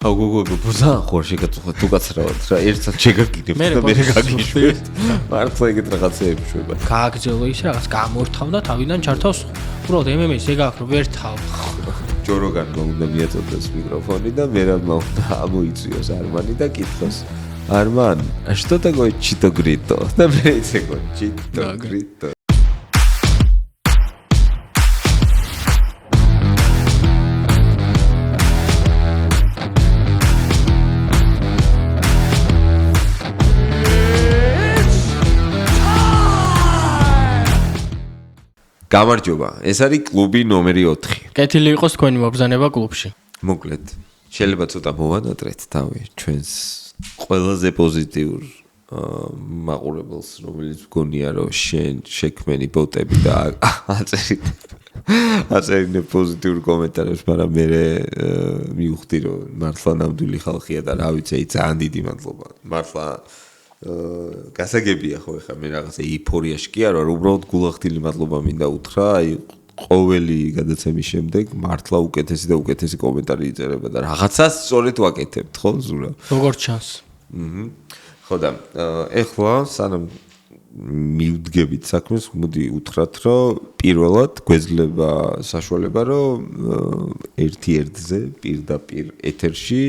აუგოგო ბუზა ხორში გაწუხა თუ კაცრავად რა ერთად შეგაგინებ და მე გაგიშვებ მართლა ეგეთ რაღაცეებს შვება გააგრძელო ის რაღაც გამორთავ და თავიდან ჩართავს უბრალოდ MMA-ს ეგ აქვს რომ ვერ თავ ჯოროგანმა უნდა მიაწოდოს მიკროფონი და მერაბმა უნდა ამოიწვიოს არმანი და კითხოს არმან что такое чито грито და მე იცეკო чито грито გამარჯობა, ეს არის კლუბი ნომერი 4. კეთილი იყოს თქვენი მობრძანება კლუბში. მოკლედ, შეიძლება ცოტა მოვანატრეთ თავი ჩვენს ყველაზე პოზიტიურ მაყურებელს, რომელიც მგონია რომ შენ შექმენი ბოტები და აწერინე პოზიტიურ კომენტარებს, მაგრამ მე მივხვდი რომ მართლა ნამდვილი ხალხია და რა ვიცი, ძალიან დიდი მადლობა. მართლა გასაგებია ხო ეხლა მე რაღაცა ეიფორიაში კი არა რომ უბრალოდ გულახდილი მადლობა მინდა უთხრა აი ყოველი გადაცემის შემდეგ მართლა უკეთესი და უკეთესი კომენტარი იწერება და რაღაცას სწორედ ვაკეთებთ ხო ზურა როგორ ჩანს ხო და ეხლა სანამ მივდგებით საქმეს მოდი უთხრათ რომ პირველად გვეძლება საშუალება რომ ერთ-ერთზე პირდაპირ ეთერში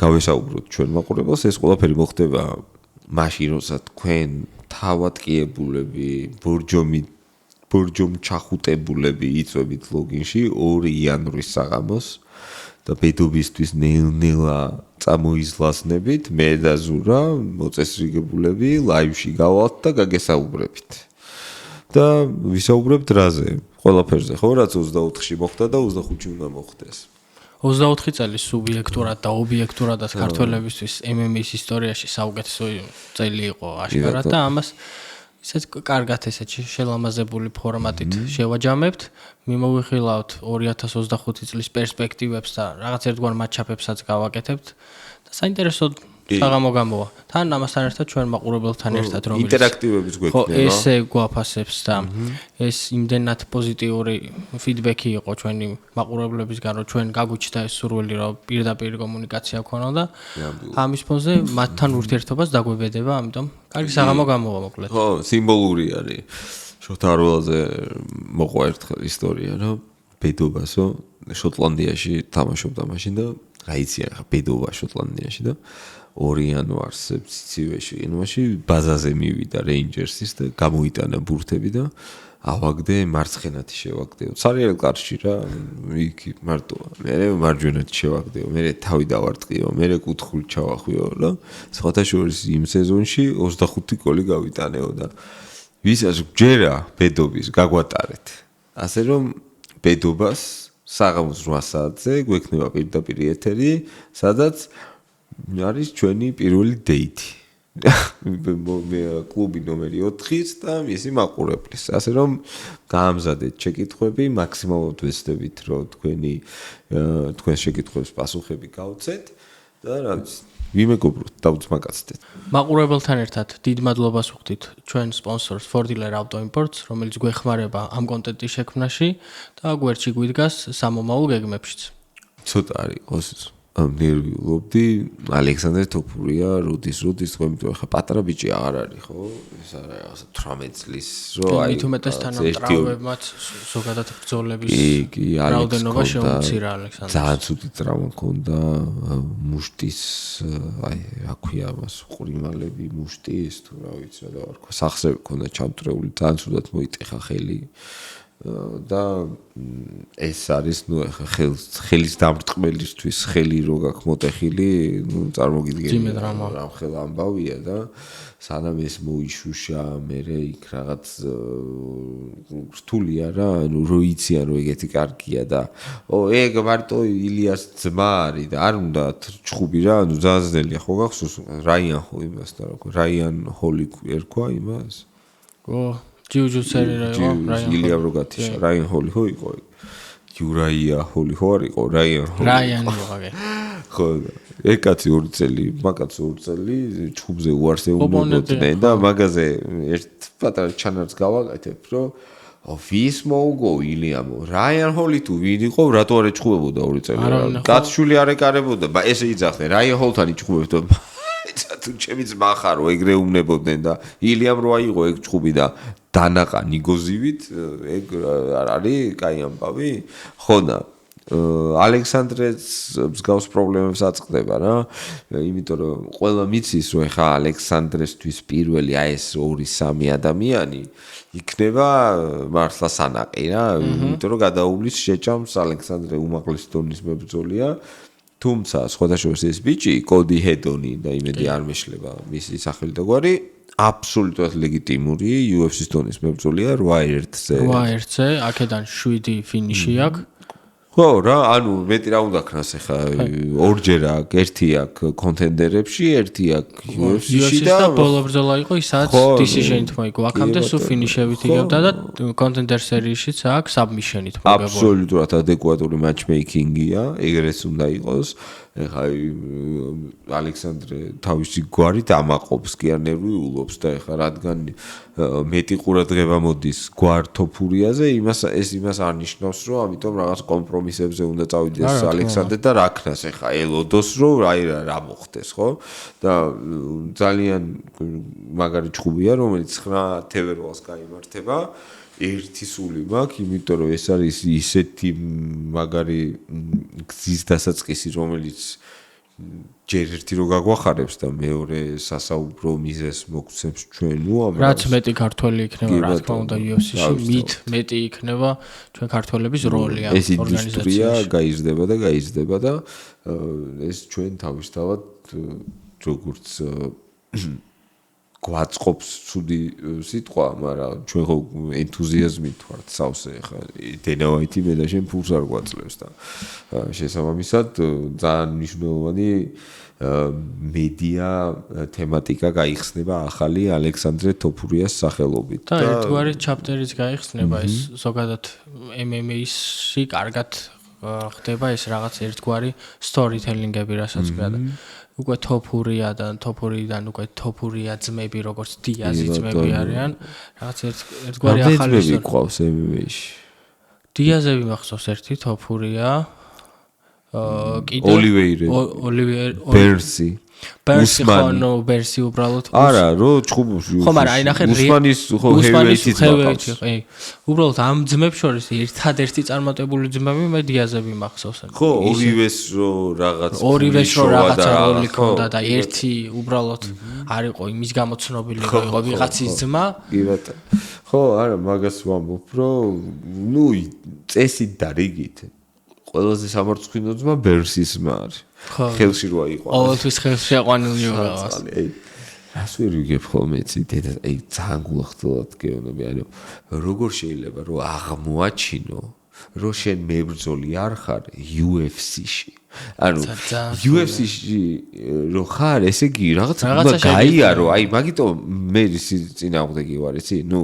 გავესაუბროთ ჩვენ მაყურებელს ეს ყველაფერი მოხდება მაშინ როცა თქვენ თავადკიებულები ბორჯომ ჩახუტებულები იწვევით ლოგინში 2 იანვრის საღამოს და ბედობისთვის ნელ-ნელა წამოიზლასნებით მე და ზურა მოწესრიგებულები ლაივში გავალთ და გაგესაუბრებით და ვისაუბრებთ რაზე ყველაფერზე ხო რაც 24-ში მოხდა და 25-ში უნდა მოხდეს 24 წელი სუბიექტურად და ობიექტურადაც ქართველებისთვის MMA-ის ისტორიაში საუკეთესო წელი იყო აშკარად და ამას ისეთ კარგად ესეთი შელამაზებული ფორმატით შევაჯამებთ მიმოვიხილავთ 2025 წლის პერსპექტივებს და რაღაც ერთგვარ მატჩაპებსაც გავაკეთებთ და საინტერესო საღამო გამოვა თან ამასთან ერთად ჩვენ მაყურებელთან ერთად რომელიც ინტერაქტივების გვექნება ხო ესე გვაფასებს და ეს იმდენად პოზიტიური ფიდბექი იყო ჩვენი მაყურებლებისგან რომ ჩვენ გაგვიჩნდა ეს სურვილი რომ პირდაპირ კომუნიკაცია ქონოდა ამის ფონზე მათთან ურთიერთობას დაგვებედება ამიტომ კარგი საღამო გამოვა მოკლედ ხო სიმბოლური არის შოთარველაზე მოყვა ერთხელ ისტორია რომ ბედობასო შოტლანდიაში თამაშობდა მაშინ და რაიცი ახლა ბედობა შოტლანდიაში და 2 იანვარს სიცივეში ბაზაზე მივიდა რეინჯერსის და გამოიტანა ბურთები და ავაგდე მარცხენათი შევაგდეო. სარიელ კარში რა, იქ მარტოა. მე მარჯვენათი შევაგდეო. მე თავი დავარტყიო, მე კუთხული ჩავახვიო რა. სხვათა შორის იმ სეზონში 25 გოლი გავიტანეო და ვისაც გჯერა ბედობის გაგვატარეთ. ასე რომ ბედობას საღამოს 8 საათზე გვექნება პირდაპირ ეთერი, სადაც არის ჩვენი პირველი დეითი. კლუბი ნომერი 4-ს და მისი მაყურებლის. ასე რომ გაამზადეთ შეკითხვები, მაქსიმალურად ვეცდებით, რომ თქვენს შეკითხვებს პასუხები გავცეთ და რა ვიცი, ვიმეგობროთ, დავწმაკაცდეთ. მაყურებელთან ერთად დიდ მადლობას ვუხდით ჩვენ სპონსორს Fordiler Auto Imports, რომელიც გვეხმარება ამ კონტენტის შექმნაში და გვერდში გვიდგას სამომავლო გეგმებშიც. ცოტა არის ყოს ნერვიულობდი ალექსანდრე თოფურია რუდის თქვენ მეტყვი ხა პატარა ბიჭი აღარ არის ხო ეს არის 18 წლის რო აი თუმეტესთან ტრავმებმაც ზოგადად ბრძოლების რაოდენობა შეუცირა ალექსანდრეს ძალიან ცუდი ტრავმა ჰქონდა მუშტის აი რა ქვია მას ყრიმალები მუშტის თუ რა ვიცი რა ვარქვა სახსრები ჰქონდა ჩამტრეული ძალიან ცუდად მოიტეხა ხელი და ეს არის ნუ ხელის დამრტყმელისთვის ხელი რო გაქვს მოტეხილი ნუ წარმოგიდგენია რა ხელ ამბავია და სანამ ეს მოიშუშა მე იქ რაღაც რთულია რა ნუ რო იციან რომ ეგეთი კარგია და ეგ მარტო ილიას ძმა არის და არ უნდა ჩხუბი რა ნუ ზაზდელია ხო გახსოვს რაიან ხო იმას და რა რაიან ჰოლი ერქვა იმას ო ჯიუჯუცერი რა იყო ილია როგათიშა რაიან ჰოლი ხო იყო იურაია ჰოლი ხო არ იყო რაიანი ვიღაგე ხო ეგ კაცი 2 წელი მაგაც 2 წელი ჩხუბზე უარს ეუბნებოდნენ და მაგაზე ერთ პატარა ჩანარს გავაკეთებ რომ ვის მოუგო ილიამო რაიან ჰოლი თუ ვინ იყო რატო არ ეჭხუებოდა 2 წელი კაცშული არ ეკარებოდა ესე იძახდნენ რაიან ჰოლთან იჭხუებდა თუ ჩემი ძმა ხარო ეგრე უმნებოდნენ და ილიამ რო აიღო ეგ ჭხუბი და დანაყა ნიგოზივით ეგ არ არის კაი ამბავი ხონა ალექსანდრეს მსგავს პრობლემებს აწყდება რა იმიტომ რომ ყველა მიცის რომ ეხა ალექსანდრესთვის პირველი აი ეს 2-3 ადამიანი იქნება მართლა სანაყი რა იმიტომ რომ გადაუვლის შეჭამს ალექსანდრე უმაღლესი დონის მებრძოლია თუმცა სხვადასხვა ეს ბიჭი კოდი ჰედონი და იმედი არ მეშლება მისი სახელი და გვარი აბსოლუტურად ლეგიტიმური UFC-ის დონის მებრძოლია 8-1-ზე 8-1-ზე აქედან 7 ფინიში აქვს ხო რა ანუ მეტი რა უნდა ქნას ახლა ორჯერ აქვს ერთი აქვს კონტენდერებში ერთი აქვს UFC-ში და ბოლო ბრძოლა იყო ისაც decision-ით მოიგო აქამდე სულ ფინიშებით იგებდა და კონტენდერ სერიიშიც აქვს submission-ით მოიგო აბსოლუტურად ადეკვატური matchmaking-ია ეგრეც უნდა იყოს ეხა ალექსანდრე თავისი გვარით ამაყობს კი არ ნერვიულობს და ეხა რადგან მეტი ყურადღება მოდის გვარ თოფურიაზე იმას არ ნიშნავს რომ ამიტომ რაღაც კომპრომისებზე უნდა წავიდეს ალექსანდრე და რა ქნას ეხა ელოდოს რომ რა მოხდეს ხო და ძალიან მაგარი ჭხუბია რომელიც 9 თებერვალს გაიმართება ერთი სული მაქვს, იმიტომ რომ ეს არის ისეთი მაგარი გზის დასაწყისი, რომელიც ჯერ ერთი რო გაგვახარებს და მეორე სასაუბრო მიზეს მოგცემს ჩვენ, რაც მეტი ქართველი იქნება, რა თქმა უნდა UFC-ში, მეტი იქნება ჩვენ ქართველების როლი ამ ორგანიზაციაში. ეს ინდუსტრია გაიზრდება და ეს ჩვენ თავისთავად როგორც გვაწყობს ცუდი სიტყვა, მაგრამ ჩვენ ხო ენთუზიაზმით ვართ სავსე, ხა დენავაიტი მე და შენ ფულს არ გვაძლევს და შესაბამისად ძალიან მნიშვნელოვანი მედია თემატიკა გაიხსნება ახალი ალექსანდრე თოფურიას სახელობით და ერთგვარი ჩაპტერიც გაიხსნება ეს ზოგადად MMA-ში კარგად ხდება ეს რაღაც ერთგვარი storytelling-ები რასაც ქვია და უკვე თოფურიდან უკვე თოფურია ძმები როგორც დიაზი ძმები არიან რაღაც ერთგვარი ახალი ძმები ყავს MMA-ში დიაზები მახსოვს ერთი თოფურია კიდე ოლივეირ ბერსი ბერსი ბერსი უბრალოდ არა რო ჭუბუში ხო მაგრამ აი ნახე უსმანის ხო ჰევიეიტი უბრალოდ ამ ძმებს შორის ერთადერთი წარმატებული ძმები მე დიაზები მახსოვს ხო ორივეს რო რაღაცა როლი ქონდა და ერთი უბრალოდ არ იყო იმის გამო ცნობილი იყო ვიღაცის ძმა კი ბატონო ხო არა მაგას ვამბობ რომ ნუ წესით და რიგით ყველაზე სამარცხვინო ძმა ბერსის ძმა არის ხელში როა იყო ყოველთვის ხელში აყვანილი ვიყავს რას ვერ ვიგებ ხოლმე ცი დედა აი ძალიან გულახდილად გეუბნები ანუ როგორ შეიძლება რომ აღმოაჩინო რომ შენ მებრძოლი არ ხარ UFC-ში ანუ UFC-ში რო ხარ ესე იგი რაღაც უნდა გაიარო აი მაგიტომ მე წინააღმდეგი ვარ იცი ნუ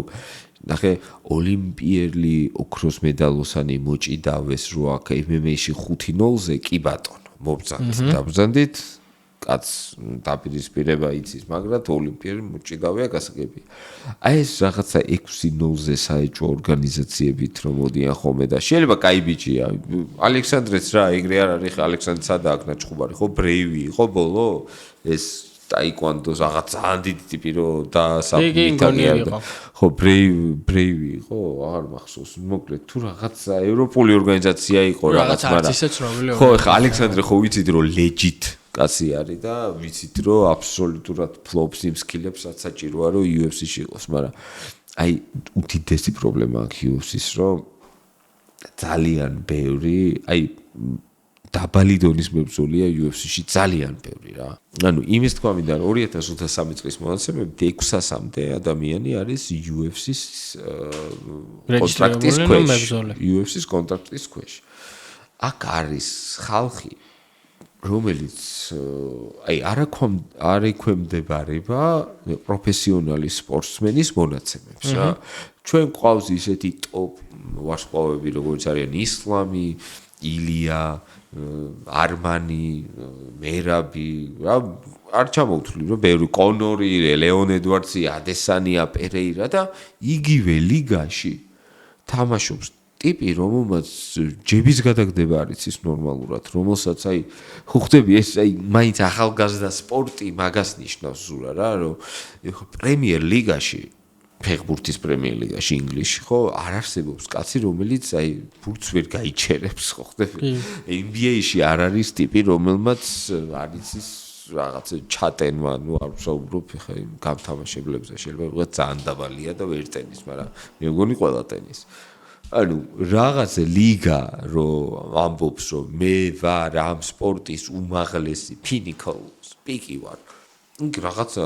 ნახე ოლიმპიელი ოქროს მედალოსანი მოჭიდავეს რო აქ MMA-ში 5-0-ზე კი ბატონო მობრძანდით კაც დაპირისპირება იცის მაგრამ ოლიმპიელი მოჭიდავია გასაგები აი ეს რაღაცა 6-0-ზე საეჭვო ორგანიზაციებით რომ მოდიან ხოლმე და შეიძლება კაი ბიჭია ალექსანდრეც რა ეგრე არ არის ალექსანდრე სადა აქ ნაჭყუბარი ხო ბრეივი იყო ბოლო ეს ტაიკვანდოს რაღაც ძალიან დიდი ტიპი რო და საბიტანია ხო ბრეივი იყო აღარ მახსოვს მოკლედ თუ რაღაცა ევროპული ორგანიზაცია იყო რაღაც არც ისე ცნობილი ხო ხა ალექსანდრე ხო ვიცით რომ legit კაცი არის და ვიცით რომ აბსოლუტურად ფლობს იმ სკილებს რაც საჭიროა რომ UFC-ში იყოს მაგრამ აი უდიდესი პრობლემა აქვს UFC-ს რომ ძალიან ბევრი აი დაბალი დონის მებრძოლია UFC-ში ძალიან ბევრი რა. ანუ იმის თქვა მინდა 2023 წლის მონაცემებით 600-მდე ადამიანი არის UFC-ს კონტრაქტის ქვეშ. UFC-ს კონტრაქტის ქვეშ. აქ არის ხალხი რომელიც აი არ ექვემდებარება პროფესიონალი სპორტსმენის მონაცემებს რა. ჩვენ ყავს ისეთი ტოპ ვარსკვლავები როგორც არიან ისლამი, ილია არმანი, მერაბი, რა არ ჩამოვთვლი რომ ბევრი კონორი, ლეონ ედვარდსი, ადესანია, პერეირა და იგივე ლიგაში თამაშობს ტიპი, რომელმაც ჯების გადაგდება არის ის ნორმალურად, რომელსაც აი ხო ხდები ეს აი მაინც ახალგაზრდა სპორტი მაგას ნიშნავს ზურა რა, რომ პრემიერ ლიგაში ფეხბურთის პრემიერ ლიგაში ინგლისში ხო არ არსებობს კაცი რომელიც აი ბურთს ვერ გაიჩერებს ხო ხდები NBA-ში არ არის ტიპი რომელმაც არის ის რაღაც ჩატენვა ნუ არ ვსაუბრობ ხა იმ გამთამაშებლებზე შეიძლება ვიღაც ძალიან დაბალია და ვერ ტენის მაგრამ მე მგონი ყველა ტენის ანუ რაღაც ლიგა რომ ამბობს რომ მე ვარ ამ სპორტის უმაღლესი pinnacle speaker ვარ რაღაცა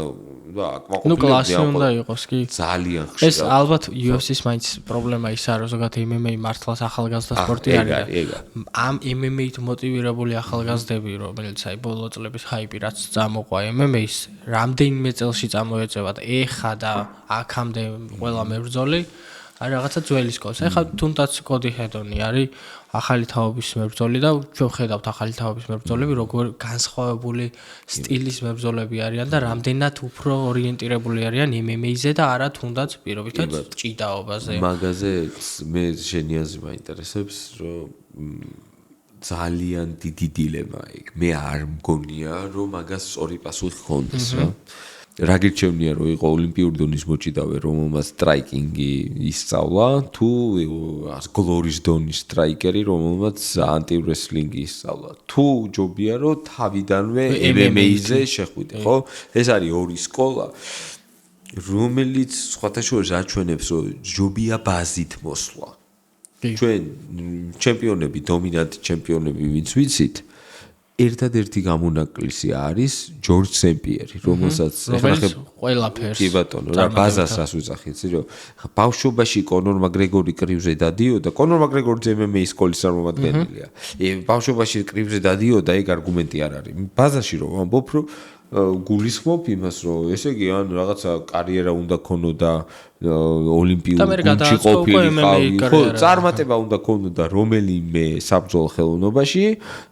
და ნუ კლასი უნდა იყოს კი ძალიან ხშირად ეს ალბათ UFC-ს მაინც პრობლემა ისაა რომ ზოგადად MMA მართლაც ახალგაზრდა სპორტი არის ამ MMA-ით მოტივირებული ახალგაზრდები რომელიც აი ბოლო წლების ჰაიპი რაც წამოყვა MMA-ს რამდენიმე წელში წამოეწევა და ეხა და აქამდე ყველა მებრძოლი აი რაღაცა ძველი სკოლა. ეხლა თუნდაც კოდი ჰედონი არის ახალი თაობის მებრძოლი და ჩვენ ხედავთ ახალი თაობის მებრძოლები როგორ განსხვავებული სტილის მებრძოლები არიან და რამდენად უფრო ორიენტირებული არიან MMA-ზე და არა თუნდაც პირობითად ჭიდაობაზე. მაგაზე მე შენი აზრი მაინტერესებს რომ ძალიან დიდი დილემა იქ. მე არ მგონია რომ მაგას სწორი პასუხი ჰქონდეს რა. რა გირჩევნია რომ იყო ოლიმპიური დონის მოჭიდავე რომელმაც სტრაიკინგი ისწავლა თუ გლორის დონის სტრაიკერი რომელმაც ანტივრესლინგი ისწავლა თუ ჯობია რომ თავიდანვე MMA-ზე შეხვიდე ხო ეს არის ორი სკოლა რომელიც სხვათა შორის აჩვენებს რომ ჯობია ბაზით მოსვლა ჩვენ ჩემპიონები დომინანტი ჩემპიონები ვინც ვიცით ერთადერთი გამონაკლისი არის ჯორჯ სემპიერი, რომელსაც ეხლა ყველაფერს კი ბატონო, რა ბაზას რას ვიძახი, იცი რომ ბავშვობაში კონორ მაგრეგორი კრივზე დადიოდა, კონორ მაგრეგორი MMA სკოლის წარმომადგენელია. ბავშვობაში კრივზე დადიოდა, ეგ არგუმენტი არ არის. ბაზაში რომ ამბობ, რომ გულისხმობ იმას, რომ ესე იგი ან რაღაცა კარიერა უნდა ქონოდა ოლიმპიურ გუნდში ყოფილიყავი, ხო, წარმატება უნდა ქონოდა რომელიმე საბრძოლო ხელოვნობაში,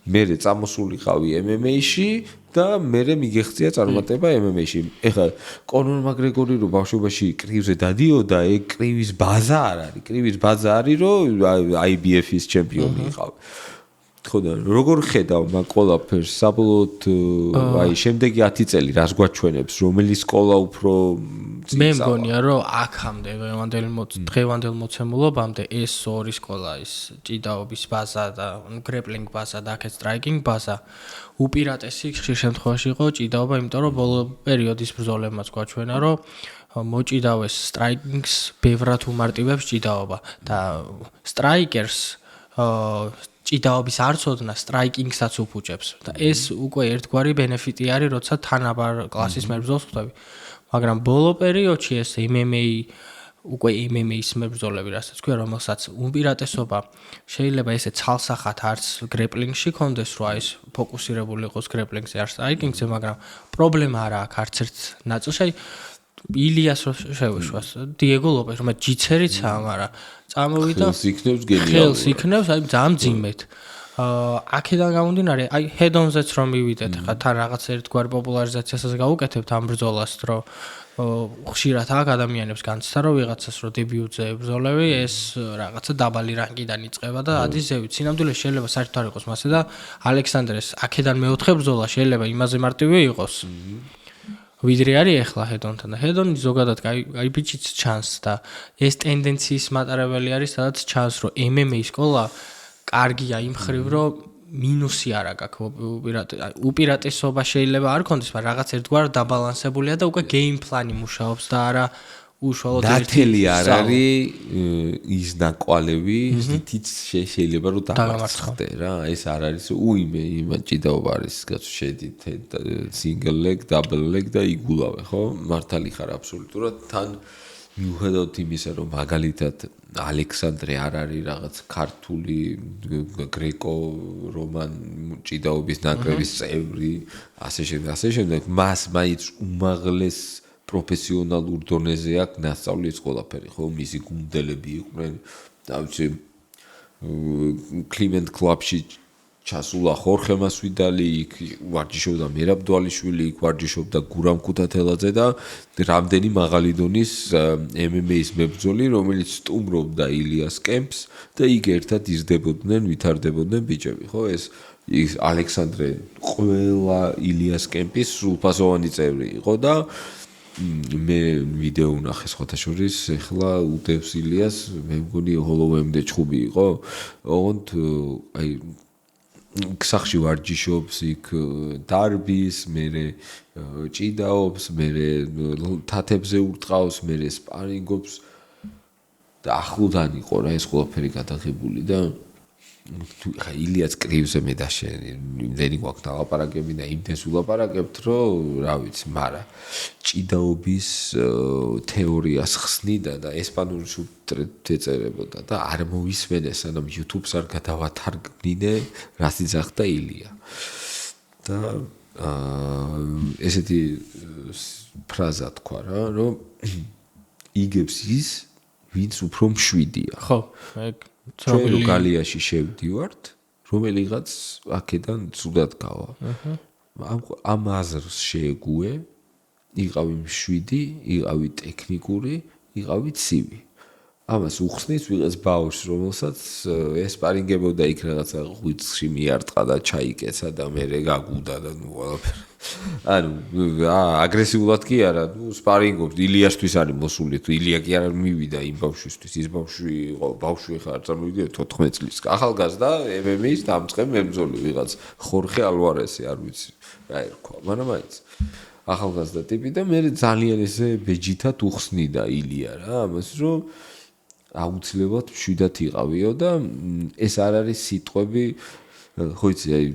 მერე წამოსულიყავი MMA-ში და მერე მიგეხცია წარმატება MMA-ში. ეხლა კონორ მაგრეგორი რო ბავშვობაში კრივზე დადიოდა, ეგ კრივის ბაზა არ არის. კრივის ბაზა არის, რომ IBF-ის ჩემპიონი იყავი. ხო და როგორ ხედავ მაგ ყველაფერს საბოლოოდ აი შემდეგი 10 წელი რას გვაჩვენებს რომელი სკოლა უფრო მე მგონია რომ აქამდე დღევანდელ მოცემულობამდე ეს ორი სკოლა ის ჭიდაობის ბაზა და გრეპლინგ ბაზა და აქეთ სტრაიკინგ ბაზა უპირატესი ხშირ შემთხვევაში იყო ჭიდაობა იმიტომ რომ ბოლო პერიოდის ბრძოლებმაც გვაჩვენა რომ მოჭიდავეს სტრაიკინგს ბევრად უმარტივებს ჭიდაობა და სტრაიკერს ჭიდაობის არცოდნა სტრაიკინგსაც უფუჭებს და ეს უკვე ერთგვარი ბენეფიტი არის, როცა თანაბარ კლასის მებრძოლს ხვდები. მაგრამ ბოლო პერიოდში ეს MMA უკვე MMA-ის მებრძოლები, რასაც ქვია, რომელსაც უპირატესობა შეიძლება ესე ცალსახად არც გრეპლინგში კონდეს, რომ აი ეს ფოკუსირებული იყოს გრეპლინგზე, არც სტრაიკინგზე, მაგრამ პრობლემა არა აქვს არც ერთ ნაწილში. ილიას შევეშვას, დიეგო ლოპეს, რომელიც ჯიცერიცაა, მაგრამ წამოვიდა ხელს იქნევს გენიალური. ხელს იქნევს, აი ძალიან ძიმეთ. აქედან გამომდინარე, აი ჰედონზეც რომ მივიდეთ, ხა თან რაღაც ერთგვარი პოპულარიზაციასაც გავუკეთებთ ამ ბრძოლას, რომ ხშირად აქ ადამიანებს განცდა რომ ვიღაცას რომ დებიუტზე ბრძოლები ეს რაღაცა დაბალი რანგიდან იწყება და ადის ზევით. სინამდვილეში შეიძლება საერთოდ არ იყოს მასე და ალექსანდრეს აქედან მეოთხე ბრძოლა შეიძლება იმაზე მარტივი იყოს. ვიდრე არის ახლა ჰედონთან და ჰედონი ზოგადად აი ბიჭიც ჩანს და ეს ტენდენციის მატარებელი არის სადაც ჩანს რომ MMA სკოლა კარგია იმ ხრივ რომ მინუსი არ აქვს უპირატესობა შეიძლება არ კონდეს მაგრამ რაღაც ერთგვარ დაბალანსებულია და უკვე გეიმ პლანი მუშაობს და არა უშუალოდ დათელი არ არის ის ნაკვალევი ისიც შეიძლება რომ დამარცხდე რა ეს არ არის უიმე იმან ჭიდაობა არის კაცო შედით single leg double leg და იგულავე ხო მართალი ხარ აბსოლუტურად თან მიუხედავად იმისა რომ მაგალითად ალექსანდრე არ არის რაღაც ქართული გრეკო რომან ჭიდაობის ნაკრების წევრი ასე შემდეგ მას მაინც უმაღლეს პროფესიონალურ დონეზე აქვს ნასწავლი ეს ყველაფერი ხო მისი გუნდელები იყვნენ და ვიცი კლიმენტ კლუბში ჩასულა ხორხე მასვიდალი, იქ ვარჯიშობდა მერაბ დვალიშვილი, იქ ვარჯიშობდა გურამ ქუთათელაძე და რამდენი მაღალი დონის MMA-ის მებრძოლი, რომელიც სტუმრობდა ილიას კემპს და იქ ერთად იზრდებოდნენ, ვითარდებოდნენ ბიჭები, ხო? ეს ალექსანდრე ყველა ილიას კემპის სრულფასოვანი წევრი იყო და მე ვიდეო ვნახე სხვათა შორის, ეხლა უდევს ილიას, მე მგონი ჰოლოვემდე ჩხუბი იყო, ოღონდ აი ქსახში ვარჯიშობს, იქ დარბის, მერე ჭიდაობს, მერე თათებზე ურტყავს, მერე სპარინგობს და ახლოდან იყო რა ეს ყველაფერი გადაღებული და ხა ილიას კრივზე მე და შენ იმდენი გვაქვს დალაპარაკები და იმდენს ულაპარაკებთ, რომ რა ვიცი, მაგრამ ჭიდაობის თეორიას ხსნიდა და ესპანურში ეწერებოდა და არ მოვისმენეს, სანამ YouTube-ს არ გადავათარგმნინე, რას იძახდა ილია. და ესეთი ფრაზა თქვა რა, რომ იგებს ის, ვინც უფრო მშვიდია. ხო, ჩვენ რო გალიაში შევდივართ, რომელიღაც აქედან ცუდად გავა. ამ აზრს შეეგუე, იყავი მშვიდი, იყავი ტექნიკური, იყავი ცივი. ამას უხსნის ვიღაც ბაურს, რომელსაც ესპარინგებოდა იქ რაღაცა ღვიძლში მიარტყა და ჩაიკეცა და მერე გაგუდა და ნუ ყველაფერი. ანუ აგრესიულად კი არა, ნუ სპარინგობს, ილიასთვის არის მოსული, თუ ილია კი არ მივიდა იმ ბავშვისთვის, ის ბავშვი იყო, ბავშვი ხარ, წარმოვიდგინე 14 წლის. ახალგაზრდა MMA-ის დამწყე მებრძოლი ვიღაც, ხორხე ალვარესი, არ ვიცი, რა ერქვა, მაგრამ მაინც ახალგაზრდა ტიპი და მე ძალიან ესე ბეჯითად უხსნიდა ილია რა, ამას რომ აუცილებლად მშვიდად იყავიო და ეს არ არის სიტყვები, ხო იცი, აი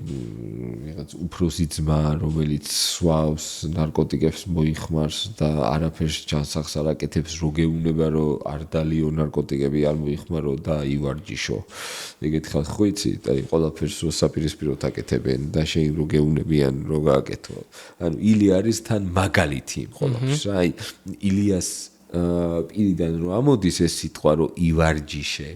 რაღაც უფროსი ძმა, რომელიც სვავს, ნარკოტიკებს მოიხმარს და არაფერს ჯანსაღს არ აკეთებს, რო გეუბნება, რომ არ დალიო ნარკოტიკები არ მოიხმარო და ივარჯიშო. ეგეთი ხალხი ხო იცი, აი ყველაფერს რო საპირისპიროდ აკეთებენ და შენ რო გეუბნებიან, რო გააკეთო. ანუ ილია არის თან მაგალითი იმ ყველაფერს, აი ილიას პირიდან რომ ამოდის ეს სიტყვა, რომ ივარჯიშე,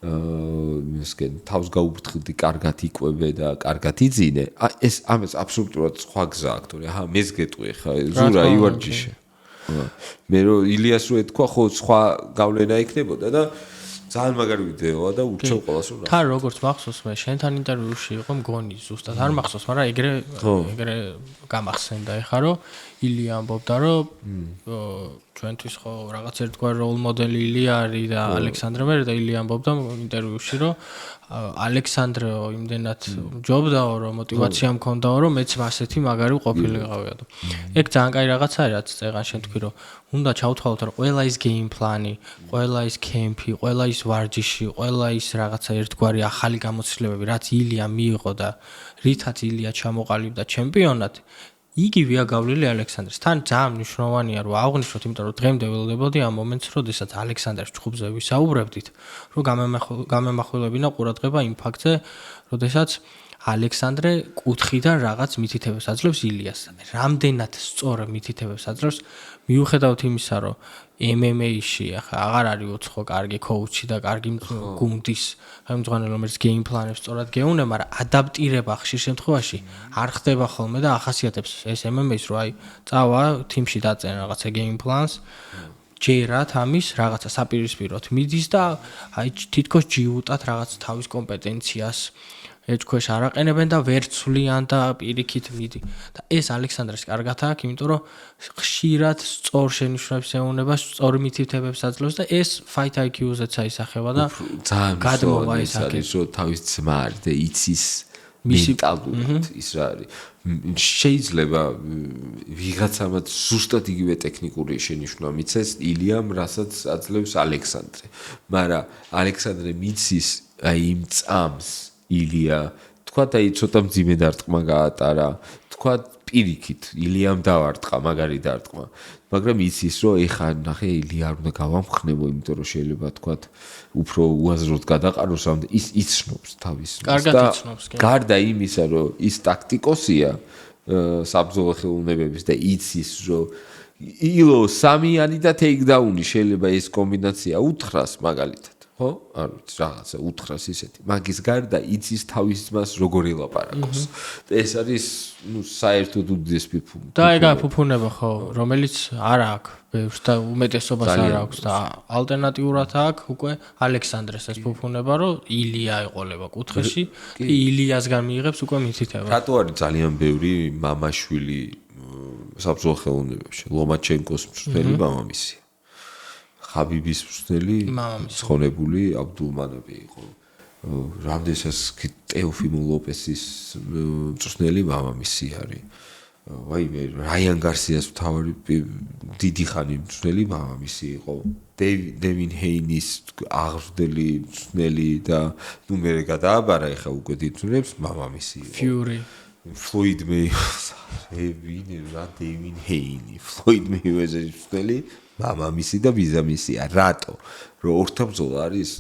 მისკენ თავს გაუფრთხილდი, კარგად იკვებე და კარგად იძინე, ეს ამას აბსოლუტურად სხვა გზა აქვს, თორე აჰა, მეს გეტყვი ხა, ზურა ივარჯიშე. მე რომ ილიას რო ეთქვა, ხო სხვა გავლენა იქნებოდა და ძალიან მაგარი ვიდეოა და ურჩევ ყველას რომ თან როგორც მახსოვს მე შენთან ინტერვიუში იყო მგონი ზუსტად არ მახსოვს, მაგრამ ეგრე გამახსენდა ეხა რომ ილია ამბობდა რომ ჩვენთვის ხო რაღაც ერთგვარი როლ მოდელი ილია არის და ალექსანდრე მე და ილია ამბობდა ინტერვიუში რომ ალექსანდრე იმდენად ჯობდაო რომ мотиваცია მქონდაო რომ მეც ასეთი მაგარი ყოფილიყავია და ეგ ძალიან კაი რაღაცა არის რაც წეგან შენ თქვი რომ უნდა ჩავთვალოთ რომ ყველა ის გეიმ პლანი, ყველა ის კემპი, ყველა ის ვარჯიში, ყველა ის რაღაცა ერთგვარი ახალი გამოცდილებები რაც ილია მიიღო და რითაც ილია ჩამოყალიბდა ჩემპიონად იგივეა გავლილი ალექსანდრეს. თან ძალიან მნიშვნელოვანია რომ აღვნიშნოთ, იმიტომ რომ დღემდე ველოდებოდი ამ მომენტს, როდესაც ალექსანდრეს ჩხუბზე ვისაუბრებდით, რომ გამემახვილებინა ყურადღება იმ ფაქტზე, როდესაც ალექსანდრე კუთხიდან რაღაც მითითებებს აძლევს ილიას. რამდენად სწორ მითითებებს აძლევს, მიუხედავად იმისა, რომ MMA-ში ახლა აღარ არის უცხო კარგი კოუჩი და კარგი გუნდის ხელმძღვანელი, რომელიც გეიმ პლანებს სწორად გეუნება, მაგრამ ადაპტირება ხშირ შემთხვევაში არ ხდება ხოლმე და ახასიათებს ეს MMA-ს, რომ აი წავა თიმში დაწერენ რაღაცა გეიმ პლანს, ჯერათ ამის რაღაცა საპირისპიროდ მიდის და აი თითქოს ჯიუტად რაღაც თავის კომპეტენციას ეჭქვეშ არაყენებენ და ვერ ცვლიან და პირიქით მიდი. და ეს ალექსანდრეს კარგად აქვს, იმიტომ რომ ხშირად სწორ შენიშვნებს ეუბნება, სწორ მითითებებს აძლევს და ეს fight IQ-ზეც აისახება და გადმოვა ეს არის, რომ თავის ძმა არის და იცის მენტალურად ის რა არის. შეიძლება ვიღაცამაც ზუსტად იგივე ტექნიკური შენიშვნა მიცეს ილიამ, რასაც აძლევს ალექსანდრე. მაგრამ ალექსანდრე მიცის აი იმ წამს ილია, თქვათ აი ცოტა მძიმე დარტყმა გაატარა, თქვათ პირიქით ილიამ დავარტყა, მაგარი დარტყმა. მაგრამ იცის რომ ეხა ნახე ილია არ უნდა გავამხნევო, იმიტომ რომ შეიძლება თქვათ უფრო უაზროდ გადაყაროს, ამიტომ ის იცნობს თავის კარგად იცნობს, კი. გარდა იმისა, რომ ის ტაქტიკოსია საბრძოლო ხელოვნებების და იცის რომ ილო სამიანი და ტეიქდაუნი შეიძლება ეს კომბინაცია უთხრას მაგალითად. ხო? არ ვიცი, რაღაცა უთხრას ისეთი. მაგის გარდა იცის თავის ძმას როგორ ელაპარაკოს. ეს არის, საერთოდ უდიდეს ფუფუნება. და ეგა ფუფუნება ხო, რომელიც არ აქვს, ბევრს და უმეტესობას არ აქვს და ალტერნატიურად აქვს უკვე ალექსანდრეს ეს ფუფუნება, რომ ილია ეყოლება კუთხეში, ილიასგან მიიღებს უკვე მითითება. რატო არის ძალიან ბევრი მამაშვილი საბრძოლო ხელოვნებებში? ლომაჩენკოს მწვრთნელი მამამისი. ხაბიბის მწვრთნელი ცხონებული აბდულმანაბი იყო. რამდენსაც ტეოფიმო ლოპესის მწვრთნელი მამამისი არის. ვაიმე, რაიან გარსიას მთავარი დიდი ხანი მწვრთნელი მამამისი იყო. დევინ ჰეინის აღზრდელი მწვრთნელი და მე გადააბარა ეხა უკვე დიდ მწვრთნელებს მამამისი იყო. ფიური ფლოიდ დევინ ჰეინი, ფლოიდ მეიუეზერის მწვრთნელი მამამისი და ბიზამისია. რატო? რომ ორთა ბრძოლა არის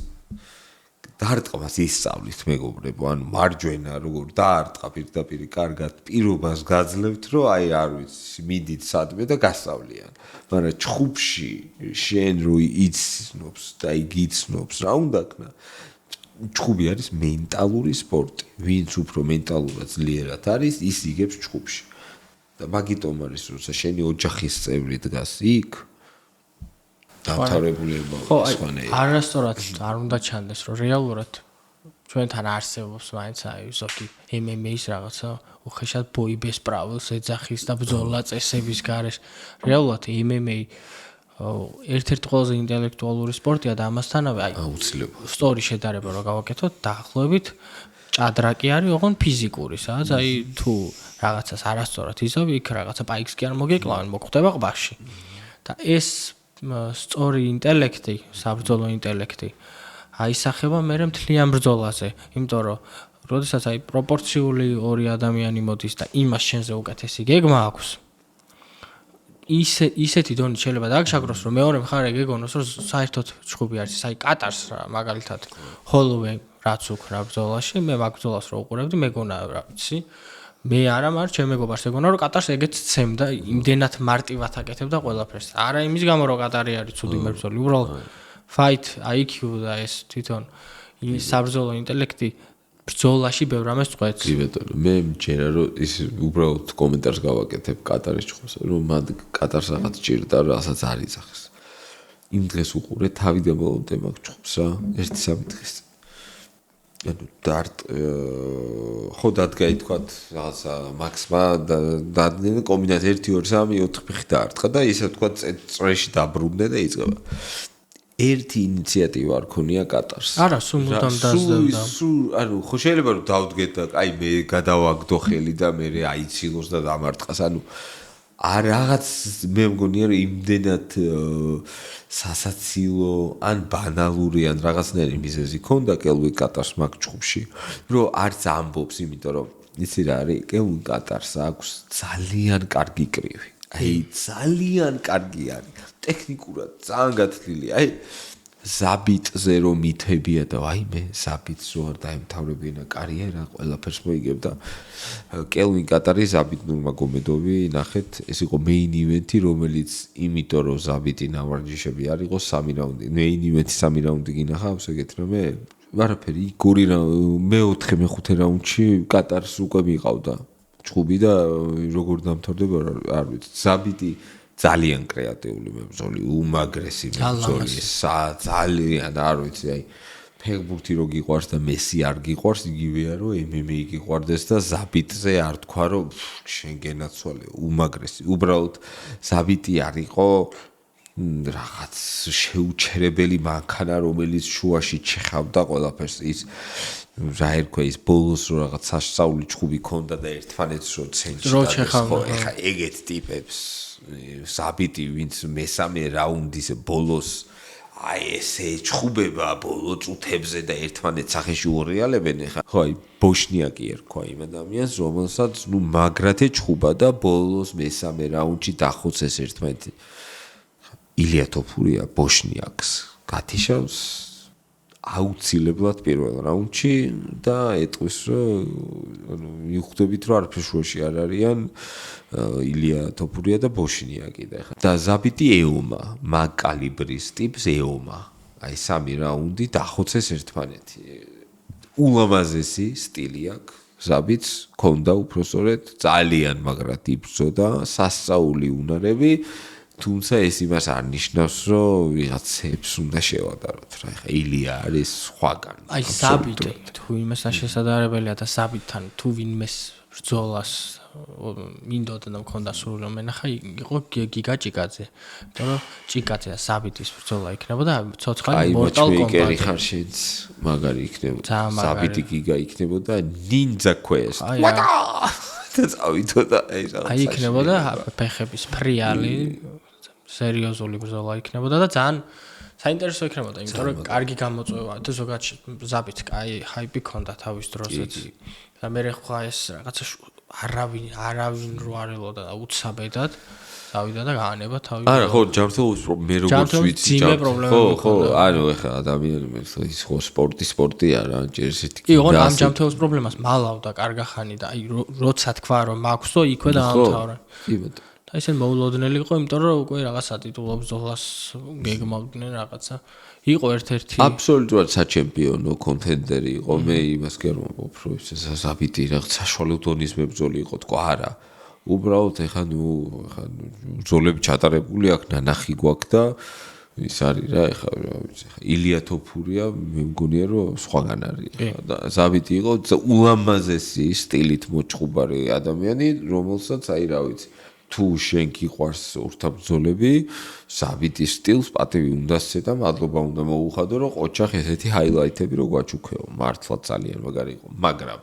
დაარტყმას ისწავლით მეგობრებო, ანუ მარჯვენა როგორ დაარტყა პირდაპირ კარგად პირობას გაძლევთ, რომ აი არ ვიცი, მიდით სადმე და გასავლიან. მაგრამ ჩხუბში შენ რო იცნობს და იგიცნობს რა უნდა ქნა? ჩხუბი არის მენტალური სპორტი. ვინც უფრო მენტალურად ძლიერად არის, ის იგებს ჩხუბში. და მაგიტომ არის, როცა შენი ოჯახის წევრი დგას იქ დამთავრებულება სხვანაირად. არასწორად არ უნდა ჩანდეს, რომ რეალურად ჩვენთან არსებობს მაინც აი ზოგი MMA-ის რაღაცა უხეშად ბოიბეს პრავილს ეძახის და ბრძოლა წესების გარეშე. რეალურად MMA ერთ-ერთი ყველაზე ინტელექტუალური სპორტია და ამასთანავე აი აუცილებლად სტორი შედარება რო გავაკეთოთ, დაახლოებით ჭადრაკი არის ოღონ ფიზიკური, სადაც აი თუ რაღაცას არასწორად იზობ, იქ რაღაცა პაიქს კი არ მოგეკლავენ, მოხვდება ყბაში. და ეს სწორი ინტელექტი, საბრძოლო ინტელექტი აისახება მერე მთლიან ბრძოლაზე, იმიტომ რომ როდესაც აი პროპორციული ორი ადამიანი მოდის და იმას შენზე უკეთესი გეგმა აქვს, ისეთი დონით შეიძლება დაგშაგროს, რომ მეორე მხარე გეგონოს, რომ საერთოდ ჩხუბი არის, აი კატარს მაგალითად ჰოლოვე რაც უკრა ბრძოლაში, მე მაგ ბრძოლას რო უყურებდი, მეგონა რა ვიცი, მე არა, მაგრამ ჩემ მეგობარს ეგონა, რომ კატარს ეგეც ცემდა, იმდენად მარტივად აკეთებდა ყველაფერს. არა იმის გამო, რომ კატარი არის ცუდი მებრძოლი, უბრალოდ fight IQ და ეს თვითონ ის საბრძოლო ინტელექტი ბრძოლაში ბევრ რამეს წყვეტს. კი ბეტონო, მე მჯერა რომ ის უბრალოდ კომენტარს გავაკეთებ კატარის ჩხუბს, რომ მად კატარს რაღაც ჭირდა, რასაც არ იძახეს. იმ დღეს უყურე თავიდან ბოლომდე მაგ ჩხუბს რა, 1-3 დღეს. ანუ ხო დადგა თქვათ რაღაცა მაქსმა და კომბინატ 1 2 3 4 ფეხი დაარტყა და ისე თქვათ წრეში დაბრუნდა და იწყება. ერთი ინიციატივა არ ქონია კატარს. არა, სულ მუდამ დაძლებდა. ანუ ხო შეიძლება რომ დავდგეთ და აი მე გადავაგდო ხელი და მე აიცილოს და დამარტყას. ანუ არ რაღაც მე მგონია რომ იმდენად სასაცილო ან ბანალური ან რაღაცნაირი მიზეზი ქონდა კელვინ კატარს მაგ ჩხუბში, რომ არც ამბობს, იმიტომ რომ იცი რა არის, კელვინ კატარს აქვს ძალიან კარგი კრივი. აი ძალიან კარგი არის. ტექნიკურად ძალიან გათლილი. აი ზაბიტზე რომ მითებია და ვაიმე, ზაბიტს რო არ დაემთავრებინა კარიერა, ყველაფერს მოიგებდა. კელვინ კატარი ზაბიტ ნურმაგომედოვი, ნახეთ, ეს იყო main event-ი, რომელიც იმიტომ რომ ზაბიტი ნავარჯიშები არ იყო 3 რაუნდი. main event-ი 3 რაუნდი გინახავს ეგეთ რამე? არაფერი, მეოთხე მეხუთე რაუნდში კატარს უკვე მიყავდა ჩხუბი და როგორ დამთავრდება არ ვიცი. ზაბიტი ძალიან კრეატიული მებრძოლი, უმაგრესი მებრძოლი, ძალიან არ ვიცი, აი ფეხბურთი რო გიყვარს და მესი არ გიყვარს, იგივეა რომ MMA გიყვარდეს და ზაბიტზე არ თქვა რომ შენ გენაცვალე, უმაგრესი. უბრალოდ ზაბიტი არ იყო რაღაც შეუჩერებელი მანქანა, რომელიც შუაში ჩეხავდა ყველაფერს. ის რა ერქვა ის ბოლოს რო რაღაც სასწაული ჩხუბი ქონდა და ერთმანეთს რო ცენჭდა. ხო, ეხა ეგეთ ტიპებს ზაბიტი ვინც მესამე რაუნდის ბოლოს აი ესე ჩხუბება ბოლო წუთებზე და ერთმანეთს სახეში ურეალებენ ეხა. ხო, აი ბოშნიაკი ერქვა იმ ადამიანს, რომელსაც ნუ მაგრათე ჩხუბა და ბოლოს მესამე რაუნდში დახოცეს ერთმანეთი. ილია თოფურია ბოშნიაკს გათიშავს აუცილებლად პირველ რაუნდში და ეტყვის რომ ანუ მიხვდებით რომ არაფერ შუაში არ არიან ილია თოფურია და ბოშნიაკი და ხა და ზაბიტი ეომა მაგ კალიბრის ტიპს ეომა აი 3 რაუნდი დახოცეს ერთმანეთი. ულამაზესი სტილი აქვს. ზაბიც ქონდა უпроსორეთ ძალიან მაგრად იბრძოდა, სასწაული უნარები, თუმცა ეს იმას არ ნიშნავს, რომ ვიღაცებს უნდა შევადაროთ რა. ეხა ილია არის სხვაგან. აი ზაბიტი თუ იმასთან შესაძლებელია და ზაბიტთან თუ ვინმეს ბრძოლას მინდოდა და მქონდა სურვილი რომ ენახა იყო გიგა ჭიკაძე. იმიტომ რომ ჭიკაძე და ზაბიტის ბრძოლა იქნებოდა ცოცხალი Mortal Kombat. აი ხარ შენც მაგარი იქნებოდა. ზაბიტი გიგა იქნებოდა Ninja Quest. და წავიდოდა აი რაღაც. აი იქნებოდა ფეხების ფრიალი სერიოზული ბრძოლა იქნებოდა და ძალიან საინტერესო იქნებოდა, იმიტომ რომ კარგი გამოწვევა და ზოგადად ზაბით კაი ჰაიპი ქონდა თავის დროსაც. და მე ხა ეს რაღაცა არავინ რო არ ელოდა და უცაბედად დავიდა და გაანება თავი. არა, ხო, ჯანმრთელობის მე როგორც ვიცი, ხო, ანუ ეხა ადამიანები ის ხო სპორტია რა, ჯერ ესეთი კი, ხო, ამ ჯანმრთელობის პრობლემას მალავდა კარგახანი და აი როცა თქვა რომ მაქვს და იქვე დაამთავრა. კი ბატონო. და ისე მოულოდნელი იყო, იმიტომ რომ უკვე რაღაცა ტიტულობს ბრძოლას გეგმავდნენ რაღაცა. იყო ერთ-ერთი აბსოლუტურად საჩემპიონო კონტენდერი იყო. მე იმას გერმობ, რომ ეს ზაბიტი რაღაც საშუალო დონის მებრძოლი იყო, თქვა არა. უბრალოდ ეხა ბრძოლები ჩატარებული აქვს, ნანახი გვაქვს და ის არის რა, ეხა ილია თოფურია, მე მგონია რომ სხვაგან არის. და ზაბიტი იყო ულამაზესი სტილით მოჭხუბარი ადამიანი, რომელსაც აი რა ვიცი თუ შენ გიყვარს ურთაბრძოლები, ზაბიტის სტილს პატივი უნდა სცე და მადლობა უნდა მოუხადო, რომ ყოჩახ ესეთი ჰაილაითები რო გვაჩუქეო. მართლა ძალიან მაგარი იყო, მაგრამ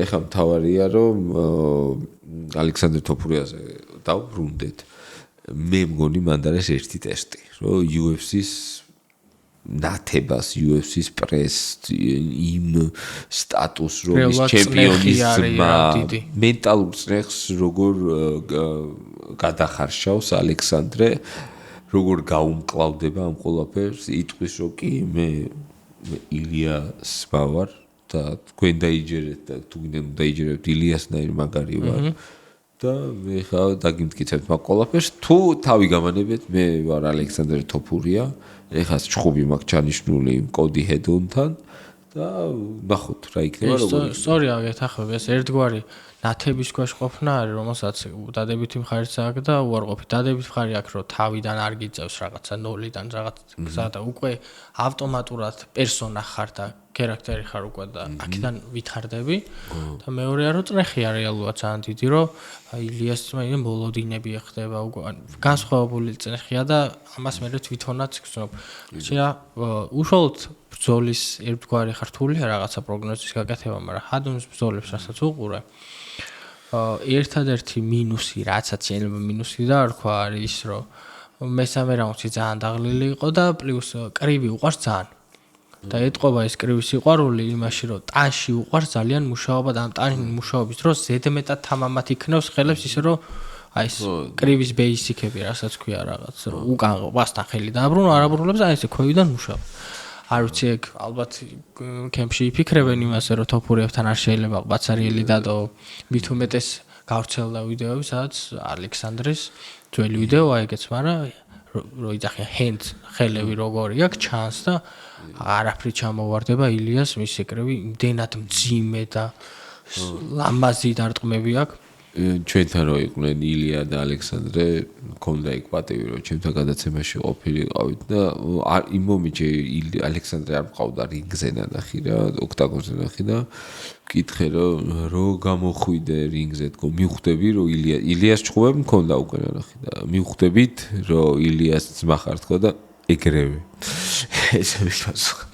ეხლა მთავარია, რომ ალექსანდრე თოფურიაზე დავბრუნდეთ. მე მგონი მანდ არის ერთი ტესტი, რომ UFC-ს ნათებას UFC-ს პრეს იმ სტატუს რომ ის ჩემპიონის მენტალურ წრეხს როგორ გადახარშავს ალექსანდრე, როგორ გაუმკლავდება ამ ყველაფერს, იტყვის რომ კი მე ილიას ვარ და თქვენ დაიჯერეთ და თუ გინდ დაიჯერებთ ილიასნაირ მაგარი ვარ და მე ხა დაგიმტკიცებთ მაგ ყველაფერს, თუ თავი გამანებეთ მე ვარ ალექსანდრე თოფურია, ეხა ჩხუბი მაქვს ჩანიშნული კოდი ჰედონთან და ნახოთ რა იქნება როგორ. სწორია გეთახმები, ეს ერთგვარი ნათების ქვეშ ყოფნა არის, რომელსაც დადებითი მხარიც აქვს და უარყოფით. დადებითი მხარი აქვს, რომ თავიდან არ გიწევს რაღაცა ნოლიდან რაღაც გზა და უკვე ავტომატურად პერსონა ხარ და ქარაქტერი ხარ უკვე და აქედან ვითარდები და მეორეა რომ წრეხია რეალურად ძალიან დიდი, რომ ილიას მაინც მოლოდინები ხდება უკვე განსხვავებული წრეხია და ამას მე თვითონაც გრძნობ. შეიძლება უშუალოდ ბრძოლის ერთგვარი ხართულია რაღაცა პროგნოზის გაკეთება, მაგრამ ჰადონის ბრძოლებს რასაც უყურე ერთადერთი მინუსი, რაცაც შეიძლება მინუსი დაარქვა არის ის, რომ მესამე რაუნდში ძალიან დაღლილი იყო და პლუს კრივი უყვარს ძალიან. და ეტყობა ეს კრივი სიყვარული იმაში, რომ ტანში უყვარს ძალიან მუშაობა და ამ ტანში მუშაობის დროს ზედმეტად თამამად იქნევს ხელებს ისე რომ აი ეს კრივის ბეისიკები, რასაც ქვია რაღაც, რომ უკან ყბასთან ხელი დააბრუნო, არაბრუნებს აი ესე ქვევიდან მუშაობა. არ ვიცი ეგ ალბათ კემპში იფიქრებენ იმაზე, რომ თოფურიებთან არ შეიძლება ყბაცარიელი დადო, მით უმეტეს გავრცელდა ვიდეოები, სადაც ალექსანდრის ძველი ვიდეოა ეგეც, მაგრამ რო იძახია ჰენდ ხელები როგორი აქვს ჩანს და არაფრით ჩამოვარდება ილიას მისი კრივი იმდენად მძიმე და ლამაზი დარტყმები აქვს. ჩვენთან რო იყვნენ ილია და ალექსანდრე, მქონდა იქ პატივი რომ ჩემთან გადაცემაში ყოფილიყავით და იმ მომენტში ალექსანდრე არ მყავდა რინგზე ნახი რა, ოქტაგონზე ნახი და მკითხე რომ გამოხვიდე რინგზე, თქო მივხვდები რომ ილიას ჩხუბები მქონდა უკვე ნახი და მივხვდებით რომ ილიას ძმა ხარ თქო და ეგრევე. ესე მიფასხა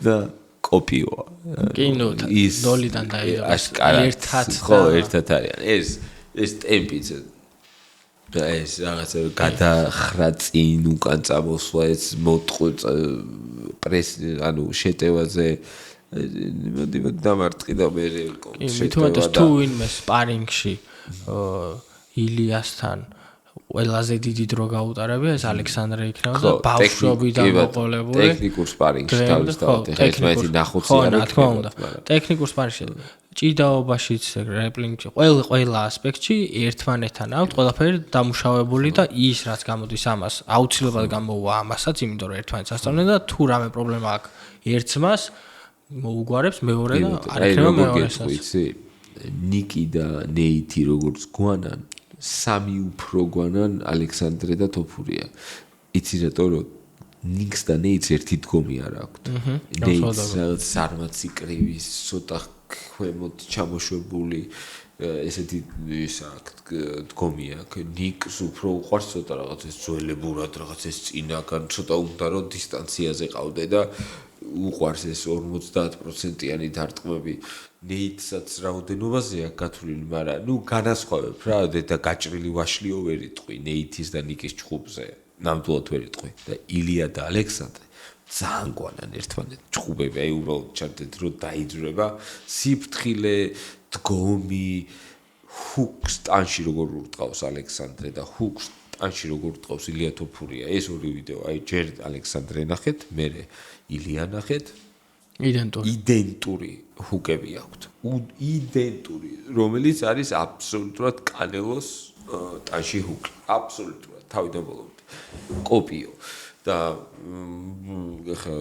და კოპიოა. კინო ნოლიდან დაიდო. ერთად ხო, ერთად არიან. ეს ტემპიც ეს რაღაცა გადახრა წინ უკან წამოსვლა ეს მოტყვა პრეს ანუ შეტევაზე მოდი დამარტყი და მე შეტევა და თუ ვინმე სპარინგში ილიასთან ყველაზე დიდი დრო გაუტარებია ეს ალექსანდრე იქნება და ბავშვობიდან მოყოლებული ტექნიკურ სპარინგში თავისთავად ეხლა ერთმანეთი ნახოცი არა თქმა უნდა ტექნიკურ სპარინგში ჭიდაობაშიც რეპლინგში ყველა ასპექტში ერთმანეთთან აქვთ ყველაფერი დამუშავებული და ის რაც გამოდის ამას აუცილებლად გამოუვა ამასაც იმიტომ რომ ერთმანეთს ასწავლენ და თუ რამე პრობლემა აქვს ერთს მას მოუგვარებს მეორე და არ იქნება მეორესაც ნიკი და ნეითი როგორც გვანან სამი უფრო გვანან ალექსანდრე და თოფურია იცი რატო რომ ნიქს და ნეითს ერთი დგომი არ აქვთ ნეითს რაღაც სარმაცი კრივის ცოტა ქვემოთ ჩამოშვებული ესეთი ის აქვს დგომი აქვს ნიკს უფრო უყვარს ცოტა რაღაც ეს ძველებურად რაღაც ეს წინაგან ცოტა უნდა რომ დისტანციაზე ყავდე და უყვარს ეს 50%-იანი დარტყმები ნეითსაც რაოდენობაზეა გათვლილი მაგრამ ნუ განასხვავებ რა და გაჭრილი ვაშლიო ვერ იტყვი ნეითის და ნიკის ჭხუბზე ნამდვილად ვერ იტყვი და ილია და ალექსანდრე ძალიან გვანან ერთმანეთს ჭხუბები აი უბრალოდ ჩართეთ რომ დაიძრება სიფრთხილე დგომი ჰუკს ტანში როგორ ურტყავს ალექსანდრე და ჰუკს ტანში როგორ ურტყავს ილია თოფურია ეს ორი ვიდეო აი ჯერ ალექსანდრე ნახეთ მერე ილია ნახეთ იდენტური ჰუკები აქვთ იდენტური რომელიც არის აბსოლუტურად კანელოს ტანში ჰუკი აბსოლუტურად თავიდან ბოლომდე კოპიო და ხა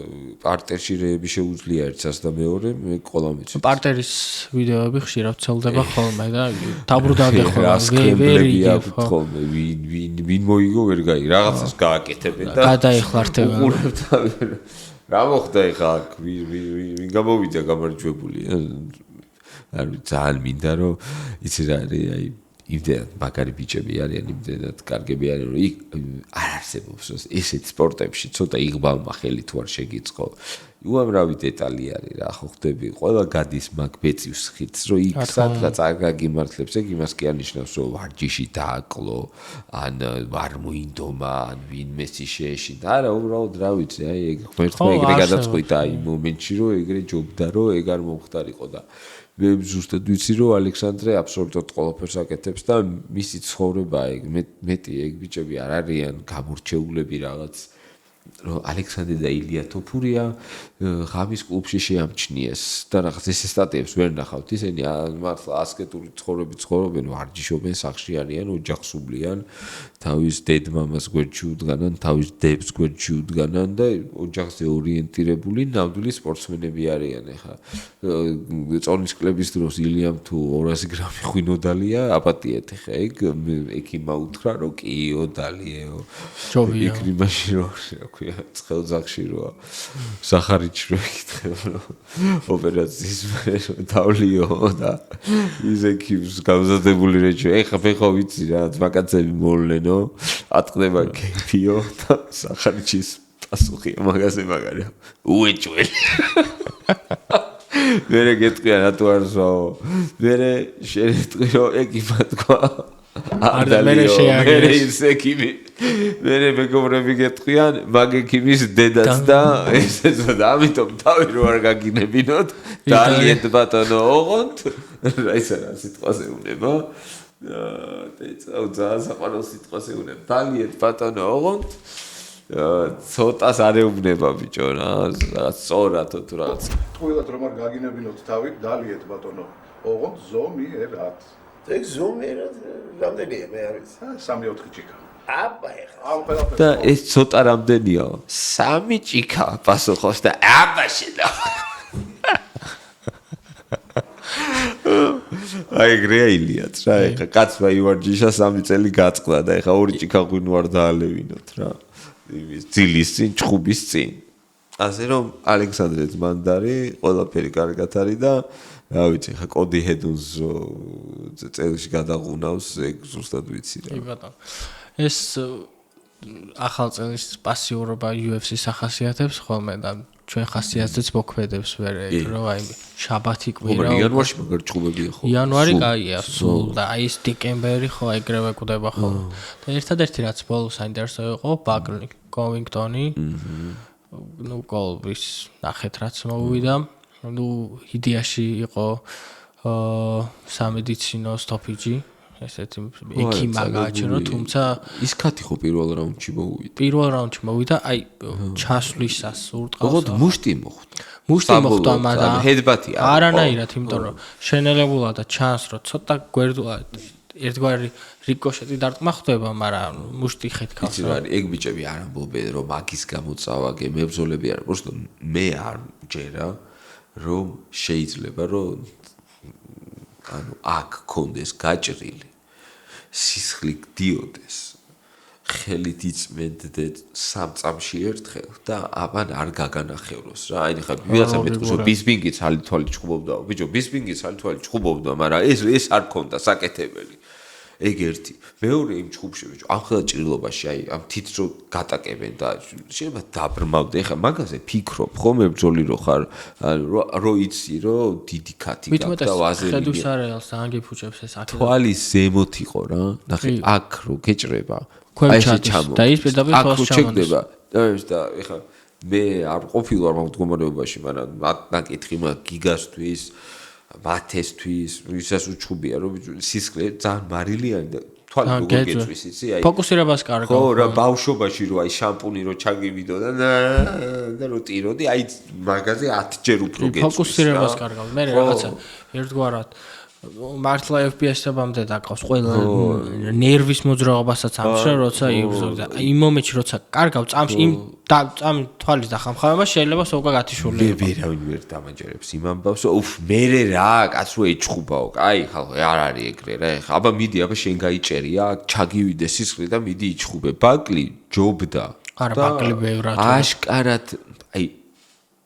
პარტერში რეები შეუძლია ერთსაც და მეორე მე ყველა ვიცი პარტერის ვიდეოები ხშირად ცელდება ხოლმე და დაბრუნდამდე ხოლმე ვინ მოიგო ვერ გაი რაღაცას გააკეთებენ და გადაეხლართებენ რა მოხდა ეხლა ვინ გამოვიდა გამარჯვებული არ ძალიან მინდა რომ იცი რა არის აი იმდენად მაგარი ბიჭები არიან იმდენად კარგები არიან რომ იქ არ არსებობს ესეთ სპორტებში ცოტა იღბალმა ხელი თუ არ შეგიწყო უამრავი დეტალი არის რა ხო ხდები ყველა გადის მაგ ბეწვის ხიდს რომ იქ სადღაც არ გაგიმართლებს ეგ იმას კი არნიშნავს რომ ვარჯიში დააკლო ან არ მოინდომა ან ვინმესი შეეშინდა არა უბრალოდ რა ვიცი აი ეგ ღმერთმა ეგრე გადაწყვიტა იმ მომენტში რომ ეგრე ჯობდა რომ ეგ არ მომხდარიყო და მე ზუსტად ვიცი რომ ალექსანდრე აბსოლუტურად ყველაფერს აკეთებს და მისი ცხოვრება ეგ მეტი ეგ ბიჭები არ არიან გამორჩეულები რაღაც რომ ალექსანდრე და ილია თოფურია ღამის კლუბში შეამჩნიეს და რაღაც ეს სტატიებს ვერ ნახავთ ისინი მართლა ასკეტური ცხოვრები ცხოვრობენ ვარჯიშობენ სახში არიან ოჯახს უბლიან თავის დედმამას გვერდში უდგანან თავის დებს გვერდში უდგანან და ოჯახზე ორიენტირებული ნამდვილი სპორტსმენები არიან ეხა წონის კლების დროს ილიამ თუ 200 გრამი ღვინოდალია აპატიეთ ეხა ექიმა უთხრა რომ კიო დალიეო ჯობია ეკრიმაში რო ქვია ცხელძახში როა სახარიჩი რო ეკითხება ოპერაციის მერე დავლიო და ისექიმს გამზადებული რეჩო ეხა ფეხო ვიცი რა ვაკაცები მოვლენო ატყდება კეფიო და სახარიჩის პასუხია მაგაზე მაგარია უეჭველი მერე გეტყვია რატო არ ზვაო მერე შენეტყვი რომ ეკიმა თქვა არ მერე ისექიმი მერე მეგობრები გეტყვიან მაგ ექიმის დედაც და ესეც და ამიტომ თავი რო არ გაგინებინოთ დალიეთ ბატონო ოღონდ რა ისა რა სიტყვაზე უნება ძალიან საყვარელ სიტყვაზე უნება დალიეთ ბატონო ოღონდ ცოტას არ ეუბნება ბიჭო რა რაღაც სწორად თუ რაღაც ტყუილად რომ არ გაგინებინოთ თავი დალიეთ ბატონო ოღონდ ზომიერად ეგ ზომიერად რამდენია მე არის 3-4 ჭიქა აბა ეხლა და ეს ცოტა რამდენია 3 ჭიქა პასუხობს და აბა შედა აი გრეილიაც რა ეხლა კაცმა ივარჯიშა 3 წელი გაწყდა და ეხლა 2 ჭიქა ღვინო არ დაალევინოთ რა იმის ძილის წინ ჭხუბის წინ ასე რომ ალექსანდრე ძმანდარი ყველაფერი კარგად არის და რა ვიცი ხა კოდი ჰედუნს წელში გადაღუნავს ეგ ზუსტად ვიცი რა კი ბატონო ეს ახალ წელს პასიურობა UFC-ს ახასიათებს ხოლმე და ჩვენ ხასიათზეც მოქმედებს ვერ ეგ რომ აი შაბათი კვირა იანვარში მაგარ ჭუბებია ხო იანვარი კაია სულ და აი ეს დეკემბერი ხო ეგრევე კვდება ხოლმე და ერთადერთი რაც ბოლოს საინტერესო იყო ბაკლი კოვინგტონი ნუ კოლბის ნახეთ რაც მოვიდა ნუ იდეაში იყო სამედიცინო სტოპიჯი ესეთი ექიმა გააჩნო, თუმცა ის კათი ხო პირველ რაუნდში მოვიდა. პირველ რაუნდში მოვიდა, აი ჩასვლისას ურტყავს. ოღონდ მუშტი მოხვდა. მუშტი მოხვდა მაგრამ ჰედბათი არანაირად, იმიტომ რომ შენელებულად და ჩანს რომ ცოტა გვერდულად ერთგვარი რიკოშეტი დარტყმა ხდება, მაგრამ მუშტი ხეთქავს. იცი რა, ეგ ბიჭები არ ამბობენ რომ მაგის გამო წავაგე, მებრძოლები არ, просто მე არ ჯერა რომ შეიძლება რომ ანუ აქ კონდეს გაჭრილი სისხლი გდიოდეს ხელით იწმენდე 3 წამში ერთხელ და ამან არ გაგანახევროს რა. აი ხა ვიღაცა მეთქოს რომ ბისბინგი თვალი ჩხუბობდა, ბიჭო ბისბინგი თვალი ჩხუბობდა, მაგრამ ეს არ ქონდა საკეთებელი. ეგ ერთი. მეორე იმ ჩხუბში ბიჭო, ამ ხელა ჭრილობაში აი ამ თითს რო გატაკებენ და შეიძლება დაბრმავდე. ეხა მაგაზე ფიქრობ, ხომ ბრძოლი რო ხარ, რო იცი რომ დიდი ქათი გაქვს და ვაზები. ხედავს არეალს ანგიფუჭებს ეს აქ. თვალის ზემოთ იყო რა. ნახე, აქ რო გეჭრება. აი ეს ჩამო. და ის პირდაპირ თვალს ჩამონდება. და ეხა მე არ ყოფილვარ მაგ მდგომარეობაში, მაგრამ ნაკითხი მაგ გიგასთვის მათესთვის, ვისაც უჩხუბია, რომ სისხლი ძალიან მარილიანი და თვალი როგორ გეწვის, იცი? აი ფოკუსირებას კარგავ. ხო, რა ბავშვობაში რო აი შამპუნი რო ჩაგივიდო და რო ტიროდი, აი მაგაზე 10 ჯერ უფრო გეწვის. ფოკუსირებას კარგავ. მე რაღაცა ერთგვარად მართლა FPS-ებამდე დაკავს ყველა ნერვის მოძრაობასაც ამშრა, როცა იბრძოლი და იმ მომენტში როცა კარგავ წამში იმ თვალის დახამხავება შეიძლება სოკა გათიშულიყო. ვერავინ ვერ დამაჯერებს იმ ამბავს, მერე რა, კაც რო ეჭხუბაო. აი ხალხო, არ არის ეგრე რა. ეხა აბა მიდი, აბა შენ გაიჭერია, ჩაგივიდე სისხლი და მიდი იჭხუბე. ბაკლი ჯობდა. არა, ბაკლი ბევრად. აშკარად, აი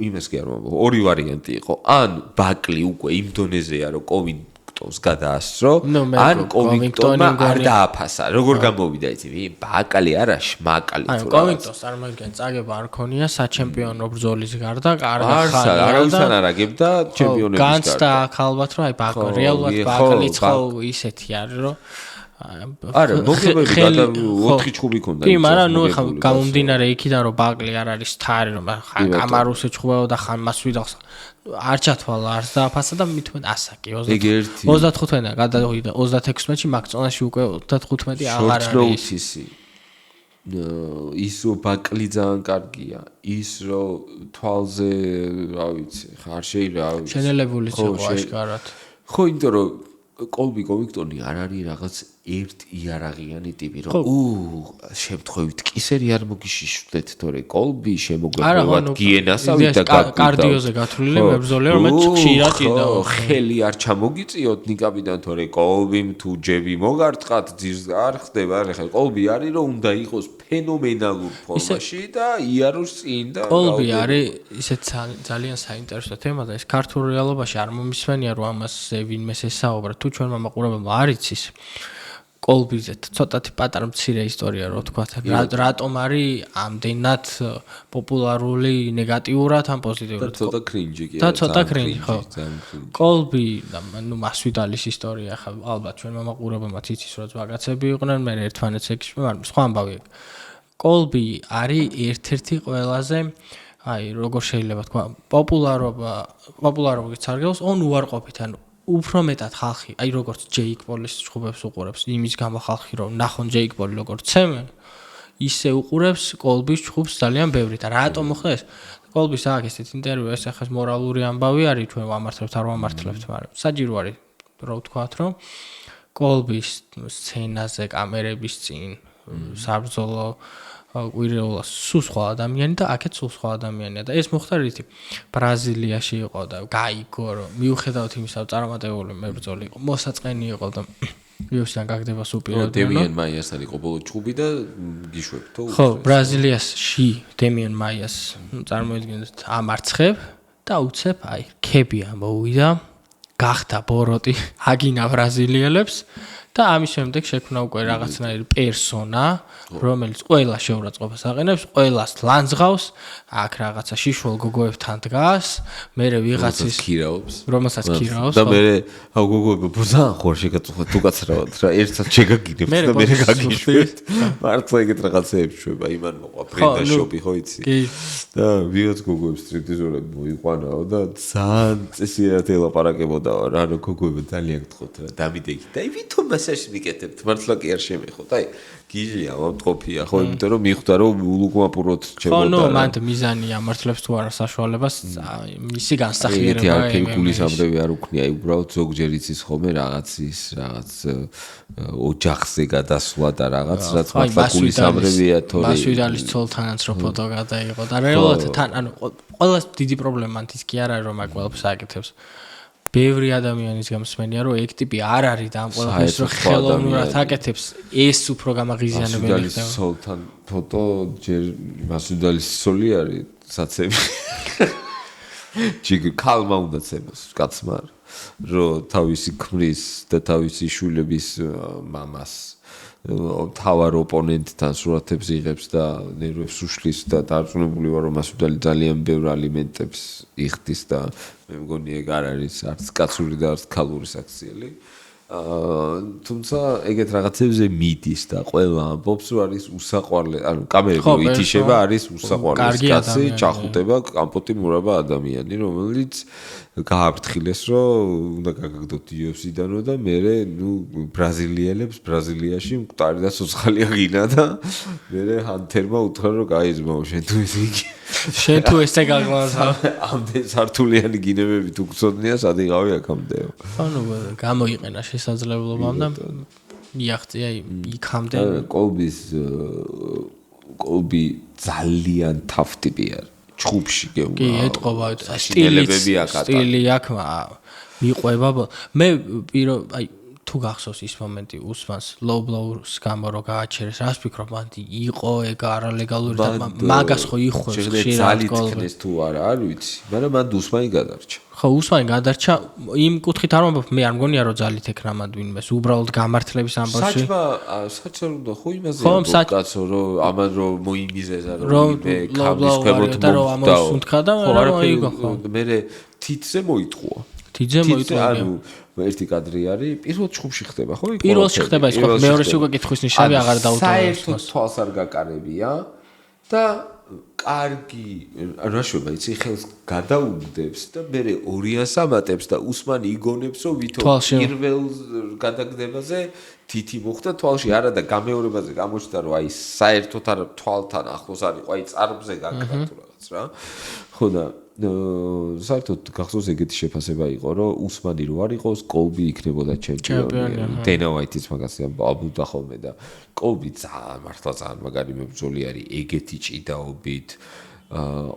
იმას კი არ მომბო. ორი ვარიანტი იყო. ან ბაკლი უკვე იმ დონეზეა, რომ კოვინგტონს გადაასწრო, ან კოვინგტონმა არ დააფასა. როგორ გამოვიდა იცი? ბაკლი არა, შმაკალი თუ რა. კოვინგტონს წარმოგიდგენ, წაგება არ ქონია საჩემპიონო ბრძოლის გარდა, კარგა ხალხი. არავისთან არ აგებდა ჩემპიონების გარდა. განცდა აქ ალბათ რომ აი ბაკლი, რეალურად ბაკლიც ხო ისეთი არის, რომ არა, მოგებები გადა 4 ჩხუბი ქონდა. კი, მაგრამ ნუ ხა გამომდინარე იქიდან რომ ბაკლი არ არის თარი, რომ ხა კამარუსე ჩხუბაო და ხან მას ვიდახს. არ ჩათვალა, არც დააფასა და მithumet ასაკი 35-დან გადავიდა 36-ში, მაგწონაში უკვე 35 აღარ არის. ის რო ბაკლი ძალიან კარგია, ის რო თვალზე, რა ვიცი, ხა არ შეიძლება. შენელებულიც იყო აშკარად. ხო, იმიტომ რომ კოლბი კოვინგტონი არ არის რაღაც ერთ იარაღიანი ტიპი, რომ შემთხვევით კისერი არ მოგიშიშვლეთ, თორე კოლბი შემოგვეყვებათ გიენასავით და კარდიოზე გათვლილი მებრძოლია, რომელიც ხშირად იდაო. ხელი არ ჩამოგიწიოთ ნიკაპიდან, თორე კოლბიმ თუ ჯები მოგარტყათ, ძირს არ ხდება. ახლა კოლბი არის, რომ უნდა იყოს ფენომენალურ ფორმაში და იაროს წინ და კოლბი არის ისეთ ძალიან საინტერესო თემა და ეს ქართულ რეალობაში არ მომისმენია, რომ ამაზე ვინმეს ესაუბრა. თუ ჩვენმა მაყურებელმა არ იცის კოლბიზე ცოტათი პატარა მცირე ისტორია რო თქვათ, რატომ არის ამდენად პოპულარული ნეგატიურად ან პოზიტიურად? ცოტა კრინჯი კი. და ცოტა კრინჯი, ხო. კოლბი, ნუ მასვიდალის ისტორია, ხა ალბათ ჩვენმა მაყურებელმა იცის, რომ ვაგაცები იყვნენ, მე ერთმანეთს ეკისრება, მაგრამ სხვა ამბავი. კოლბი არის ერთ-ერთი ყველაზე აი როგორ შეიძლება თქვა პოპულარობით სარგებლობს on უარყოფით, ანუ უფრო მეტად ხალხი, აი როგორც ჯეიკ პოლის ჩხუბებს უყურებს, იმის გამო ხალხი რომ ნახონ ჯეიკ პოლი როგორც ცემენ, ისე უყურებს კოლბის ჩხუბს ძალიან ბევრი და რატომ მოხდა ეს? კოლბის აქვს ესეთ ინტერვიუ, ეს ახლა მორალური ამბავი არის, ჩვენ ვამართლებთ, არ ვამართლებთ, მაგრამ საჯირო არის რო ვთქვათ, რომ კოლბის სცენაზე კამერების წინ საბრძოლო კვირეულას სულ სხვა ადამიანი და აქეთ სულ სხვა ადამიანია და ეს მოხდა რითი ბრაზილიაში იყო და გაიგო რომ მიუხედავად იმისა რომ წარმატებული მებრძოლი იყო მოსაწყენი იყო და UFC-დან გაგდება სუპირად დემიან მაიასთან იყო ბოლო ჩხუბი და გიშვებთ ხო ბრაზილიაში დემიან მაიას წარმოიდგინეთ ამარცხებ და უცებ აი ქები ამოვიდა გახდა ბოროტი აგინა ბრაზილიელებს და ამის შემდეგ შექმნა უკვე რაღაცნაირი პერსონა, რომელიც ყველა შეურაცხყოფას აყენებს, ყველას ლანძღავს, აქ რაღაცა შიშველ გოგოებთან დგას, მერე ვიღაცის ქირაობს, რომელსაც ქირაობს და მერე გოგოები ბუზან ხوار შეგაწუხოთ უკაცრავად რა, ერთსაც შეგაგინებთ და მერე გაგიშვებთ. მართლა ეგეთ რაღაცეებს შვება, იმან მოყვა ბრენდა შოპი ხო იცი? და ვიღაც გოგოებს სტრიპტიზორები მოიყვანაო და ძალიან წესიერად ელაპარაკებოდაო რა, რომ გოგოები ძალიან გთხოვთ რა, დამიდექით და ვითომ მესაჟს მიკეთებთ, მართლა კი არ შემეხოთ. აი, გიჟია, მომტყოფია, ხო, იმიტომ რომ მიხვდა რომ ულუკმაპუროთ ჩემო. ხო, მანდ მიზანი ამართლებს თუ არა საშუალებას, მისი განსახიერება. ეგეთი არაფერი გულისამრევი არ უქნია, აი უბრალოდ ზოგჯერ იცის ხოლმე რაღაც ოჯახზე გადასვლა და რაღაც, რაც მართლა გულისამრევია, თორე მასვიდალის ცოლთანაც რო ფოტო გადაიღო და რეალურად თან, ანუ ყველა დიდი პრობლემა მანდ ის კი არა რომ მაგ ყველაფერს აკეთებს. ბევრი ადამიანის გამსმენია რომ ეგ ტიპი არ არის და ამ ყველაფერს რო ხელოვნურად აკეთებს, ეს უფრო გამაღიზიანებელი ხდება. სოლთან ფოტო ჯერ მასვიდალის სოლი არის საცები. ჯიგ კალმა უნდა ცემოს კაცმა რომ თავისი ქმრის და თავისი შვილების მამას თავარ ოპონენტთან სურათებს იღებს და ნერვებს უშლის და დარწმუნებული ვარ რომ მასვიდალი ძალიან ბევრ ალიმენტებს იხდის და მე მგონი ეგ არ არის არც კაცური და არც ქალური საქციელი. თუმცა ეგეთ რაღაცებზე მიდის და ყველა ამბობს რომ არის უსაყვარლე, ანუ კამერები ითიშება არის უსაყვარლეს კაცი, ჩახუტება კამპოტი მურაბა ადამიანი, რომელიც გააფრთხილეს რომ უნდა გაგაგდოთ UFC-დანო და მე ნუ ბრაზილიელებს ბრაზილიაში მკვდარი და სოცხალი აღინა და მე ჰანთერმა უთხრა რომ გაიზმაო შენ თუ ეს იგი შენ თუ ესე გაგლავსა ამდენ სართულიანი გინებები თუ გწოდნია სად იყავი აქამდეო. ანუ გამოიყენა შესაძლებლობამ და მიაღწია იქამდე. კოლბი ძალიან თავტიპი არის. ჩხუბში გეუბნა. კი, ეტყობა სტილი აქ მიყვება. მე აი თუ გახსოვს ის მომენტი უსმანს low blow-ს გამო რო გააჩერეს, რას ფიქრობ, მანდი იყო ეგ არალეგალური და მაგას ხო იხვევს ხშირად კოლბს თუ არა, არ ვიცი, მაგრამ მან უსმანი გადარჩა. ხო, უსმანი გადარჩა, იმ კუთხით არ მომბობ, მე არ მგონია რომ ძალით ეკრამად ვინმეს, უბრალოდ გამართლების ამბავში. საჭმა უნდა ხო იმაზე კაცო რომ ამან რომ მოიმიზეზა რომ მე ქამის ქვემოთ მოვდაო. მე თითზე მოიტყუა. თითზე მოიტყუა. ერთი კადრი არის, პირველ ჩხუბში ხდება, ხო? პირველში ხდება ის, ხო, მეორეში უკვე კითხვის ნიშნები აღარ დაუტოვებს. საერთოდ თვალს არ გაკარებია და კარგი, რა შევა, იცი, ხელს გადაუგდებს და მე 200-ს ამატებს და უსმანი იგონებს, რომ ვითომ პირველ გადაგდებაზე თითი მოხდა თვალში, არა და გამეორებაზე გამოჩნდა, რომ აი საერთოდ არ თვალთან ახლოს არის, აი წარბზე გაკრა თუ რაღაც რა. ხო და საერთოდ გახსოვს ეგეთი შეფასება იყო რომ უსმანი რო არ იყოს კოლბი იქნებოდა ჩემპიონი. დენა ვაიტიც მაგას ამბობდა ხოლმე და კოლბი მართლა ძალიან მაგარი მებრძოლი არის ეგეთი ჭიდაობით.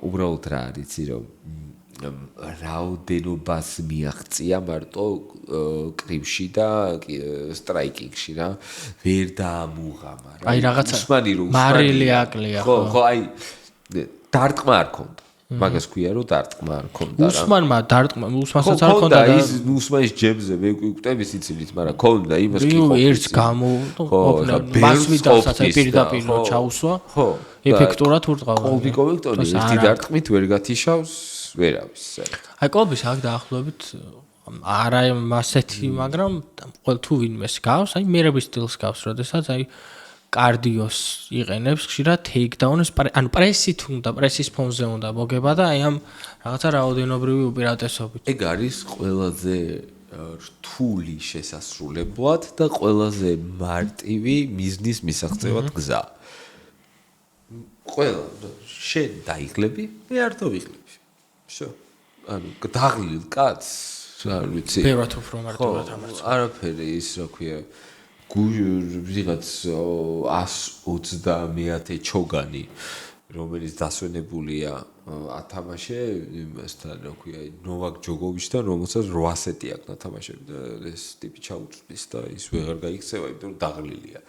უბრალოდ რა არის იცი რომ რაოდენობას მიაღწია მარტო კრივში და სტრაიკინგში რა ვერ დაამუღამა რა. აი რაღაცა უსმანი რო მარილი აკლია ხო ხო აი დარტყმა არ ქონდა. მაგას ქვია რომ დარტყმა არ ქონდა რა. უსმანმა დარტყმა, უსმანსაც არ ქონდა და ის უსმანის ჯებზე მე ვკვდები სიცილით, მაგრამ ქონდა იმას კი ყოფილი. ერთს გამო მასვიდასაც პირდაპირ ჩაუსვა. ხო. ეფექტურად ურტყავდა. კოლბი კოლექტორი ერთი დარტყმით ვერ გათიშავს, ვერავის. აი კოლბის აქ დაახლოებით არა მასეთი, მაგრამ ყოველ თუ ვინმეს გავს, აი მერების სტილს გავს, როდესაც აი კარდიოს იყენებს ხშირად ტეიქდაუნის, ანუ პრესით უნდა, პრესის ფონზე უნდა მოგება და აი ამ რაღაცა რაოდენობრივი უპირატესობით. ეგ არის ყველაზე რთული შესასრულებლად და ყველაზე მარტივი მიზნის მისაღწევად გზა. ყველა შენ დაიღლები, მე არ დავიღლები. всё. ანუ დაღლილ კაცს, არ ვიცი. ბევრად უფრო მარტივად ამარცხა. არაფერი ის რა ქვია ვიღაც 120 ჩოგანი რომელიც დასვენებულია ათამაშე იმასთან რა ქვია ნოვაკ ჯოგოვიჩთან რომელსაც 8 სეტი აქვს ათამაშები და ეს ტიპი ჩაუწვდის და ის ვეღარ გაიქცევა იმიტომ რომ დაღლილია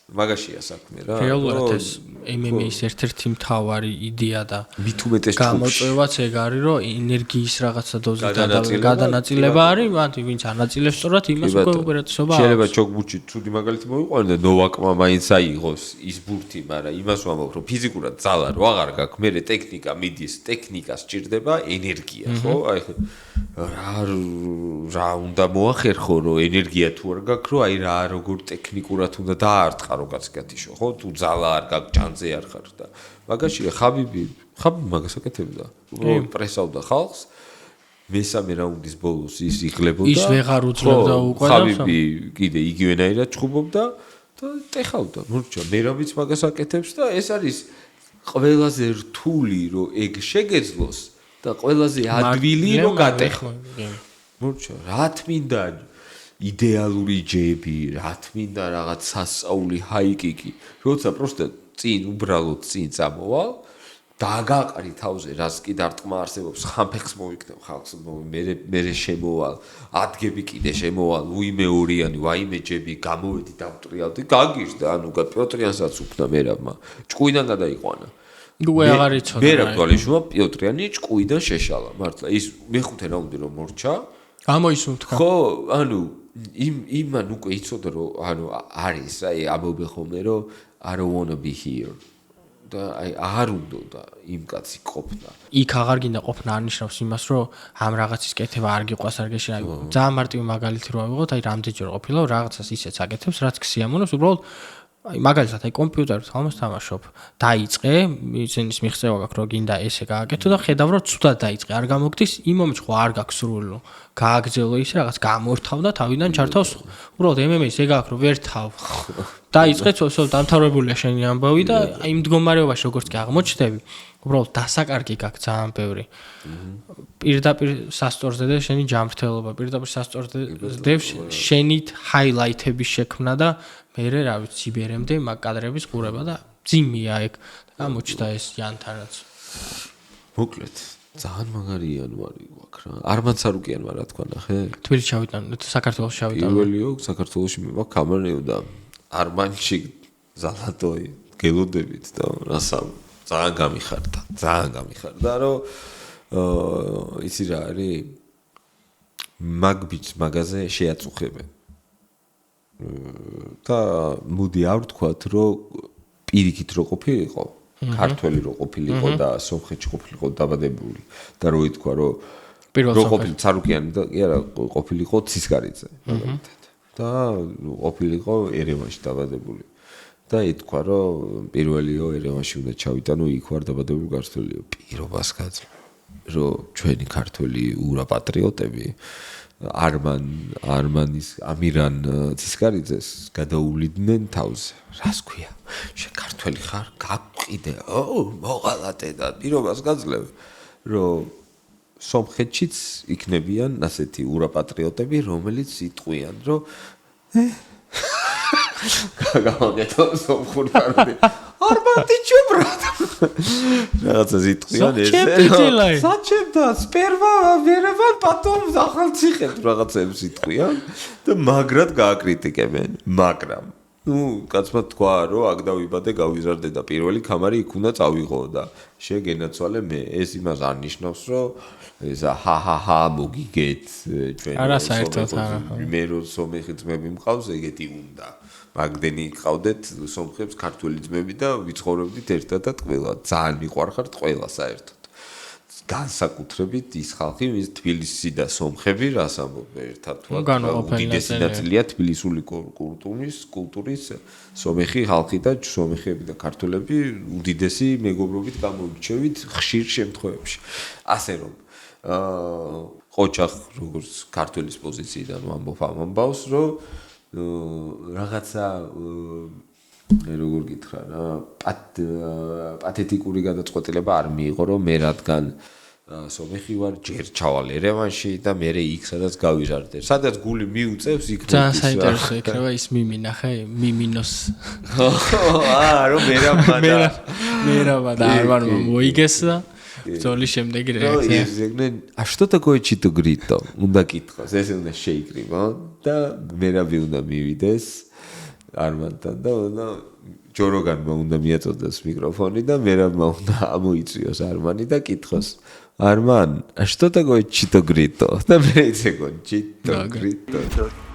მაგაშია საქმე რა რეალურად ეს MMA-ის ერთ-ერთი მთავარი იდეა და მით უმეტეს გამოწვევაც ეგ არის რომ ენერგიის რაღაცა დოზი გადანაწილება არის მათი ვინც ანაწილებს სწორად იმას უკვე უპირატესობა აქვს შეიძლება ჩოგბუჩი ცუდი მაგალითი მოვიყვანო და ნოვაკმა მაინც აიღოს ის ბურთი მაგრამ იმას ვამბობ რომ ფიზიკურად ძალა რო აღარ გაქვს მე ტექნიკა მიდის ტექნიკა სჭირდება ენერგია ხო აი რა უნდა მოახერხო რომ ენერგია თუ არ გაქვს რომ აი რა როგორ ტექნიკურად უნდა დაარტყა რო გაცგათიშო ხო თუ ძალა არ გაქვს ჯანზე არ ხარ და მაგაშია ხაბიბი მაგას აკეთებდა პრესავდა ხალხს მესამე რაუნდის ბოლოს ის იღლებოდა. ის ვეღარ უძლევდა უკვე და ხავიბი კიდე იგივენაირად ჩხუბობდა და ტეხავდა. მორჩა, მერაბიც მაგას აკეთებს და ეს არის ყველაზე რთული რომ ეგ შეგეძლოს და ყველაზე ადვილი რომ გატეხო. მორჩა, რა თმინდა იდეალური ჯები, რა თმინდა რაღაც სასწაული ჰაიკიკი. როცა პროსტა წინ უბრალოდ წინ წამოვალ დააგაყრი თავზე რას კი დარტყმა არსებობს ხამფეხს მოვიქნევ ხალხს მე შემოვალ ადგები კიდე შემოვალ უიმე ორიანი ვაიმე ჯები გამოვედი დავტრიალდი გაგირდა ანუ პიოტრიანსაც უფნა მერაბმა ჭკუიდან გადაიყვანა უკვე აღარ იცოდა მერაბ თვალიშმა პიოტრიანი ჭკუიდან შეშალა მართლა ის მეხუთე რაუნდი რომ მორჩა გამოისუნთქა ხო ანუ იმან უკვე იცოდა რომ ანუ არის აი ამბობე ხოლმე რომ I don't want to be here და აი აღარ უნდა იმ კაცი ყოფნა. იქ აღარ გინდა ყოფნა არნიშნავს იმას, რომ ამ რაღაცის კეთება არ გიყვას არ გეშინა. ძალიან მარტივი მაგალითი რო ავიღოთ, აი რამდენჯერ ყოფილა რაღაცას ისეც აკეთებს, რაც ქსიამოვნებს, უბრალოდ აი მაგალითად აი კომპიუტერით ხალხს თამაშობ. დაიწყე, ისინის მიღწევა გაქვს, რომ გინდა ესე გააკეთო და ხედავ, რომ ცუდად დაიწყე, არ გამოგდის, იმ მომენტში ხო არ გაქვს სრული. გააგზელო ის რაღაც გამორთავ და თავიდან ჩართავს. უბრალოდ MMA-ს ეგ აქვს, რომ ვერ თავ. დაიწყე, დამთავრებულია შენი ამბავი და აი იმ მდგომარეობაში როგორც კი აღმოჩნდები, უბრალოდ დასაკარგი გაქვს ძალიან ბევრი. პირდაპირ სასწორზე და შენი ჯანმრთელობა, პირდაპირ სასწორზე შენით ჰაილაითების შექმნა და მერე რა ვიცი იბერემდე მაგ კადრების ყურება და ძიმია ეგ გამოჩნდა ეს იანთანაც. მოკლედ ძალიან მაგარიან ვარი აქ რა. არმან სარუკიანმა რა თქვა ნახე? თბილისში ჩავიტან, საქართველოს ჩავიტან. პირველიო საქართველოში მე მაქვს კამერნიო და არმანში ზალატოი გელოდებით და რასამ ძალიან გამიხარდა რომ იცი რა არის მაგ ბიჭს მაგაზე შეაწუხებენ და მოდი არ ვთქვათ რომ პირიქით რო ყოფილიყო ქართველი რო ყოფილიყო და სომხეთში ყოფილიყო დაბადებული და რო ითქვა რომ ყოფილი ცარუკიანი და კი არა ყოფილიყო ცისკარიძე მაგალითად და ყოფილიყო ერევანში დაბადებული და ითქვა რომ პირველიო ერევანში უნდა ჩავიტანო იქ ვარ დაბადებული ქართველიო პირობას გაძლევ რომ ჩვენი ქართველი ურა პატრიოტები არმანის ამირან ცისკარიძეს გადაუვლიდნენ თავზე რას ქვია შენ ქართველი ხარ გაგვყიდე მოღალატე და პირობას გაძლევ რომ სომხეთშიც იქნებიან ასეთი ურა პატრიოტები რომელიც იტყვიან რომ გამოგეთო სომხური პარტი არმატიჩო ბრატ რაღაცა იტყვიან ესე საჩემდა სპერმა ვერევან პატომ ახალციხეთ რაღაცებს იტყვიან და მაგრად გააკრიტიკებენ მაგრამ ну კაცმა თქვა რომ აქ დავიბადე გავიზარდე და პირველი კამარი იქ უნდა წავიღო და შეგენაცვალე მე ეს იმას არ ნიშნავს რომ ეს ჰაჰაჰა მოგიგეთ ჩვენ არა საერთოდ არა მე რო სომეხი ძმები მყავს ეგეთი უნდა მაგდენი ყავდეთ სომხებს ქართველი ძმები და ვიცხოვრობდით ერთადად ყველა ძალიან მიყვარხართ ყველა საერთოდ განსაკუთრებით ის ხალხი ვის თბილისი და სომხები რას ამბობენ ერთად უდიდესი ნაწილია თბილისური კულტურის სომეხი ხალხი და სომეხები და ქართველები უდიდესი მეგობრობით გამოირჩევით ხშირ შემთხვევებში ასე რომ ყოჩახ როგორც ქართველის პოზიციიდან ვამბობ ამ ამბავს რომ რაღაცა როგორ გითხრა რა პათეტიკური გადაწყვეტილება არ მიიღო რომ მე რადგან სომეხი ვარ ჯერ ჩავალ ერევანში და მე იქ სადაც გავიზარდე სადაც გული მიუწევს იქ ძალიან საინტერესო იქნება ის მიმი ნახე მიმინოს რომ მერაბა და არ ვარ მოიგეს და ბრძოლის შემდეგ რეაქცია. А что такое чито грито? უნდა კითხოს, ეს უნდა შეიკრიბო და მერაბი უნდა მივიდეს არმანთან და ჯოროგანმა უნდა მიაწოდოს მიკროფონი და მერაბმა უნდა ამოიწვიოს არმანი და კითხოს. Арман, а что такое чито грито? და მე იცეკო чито грито.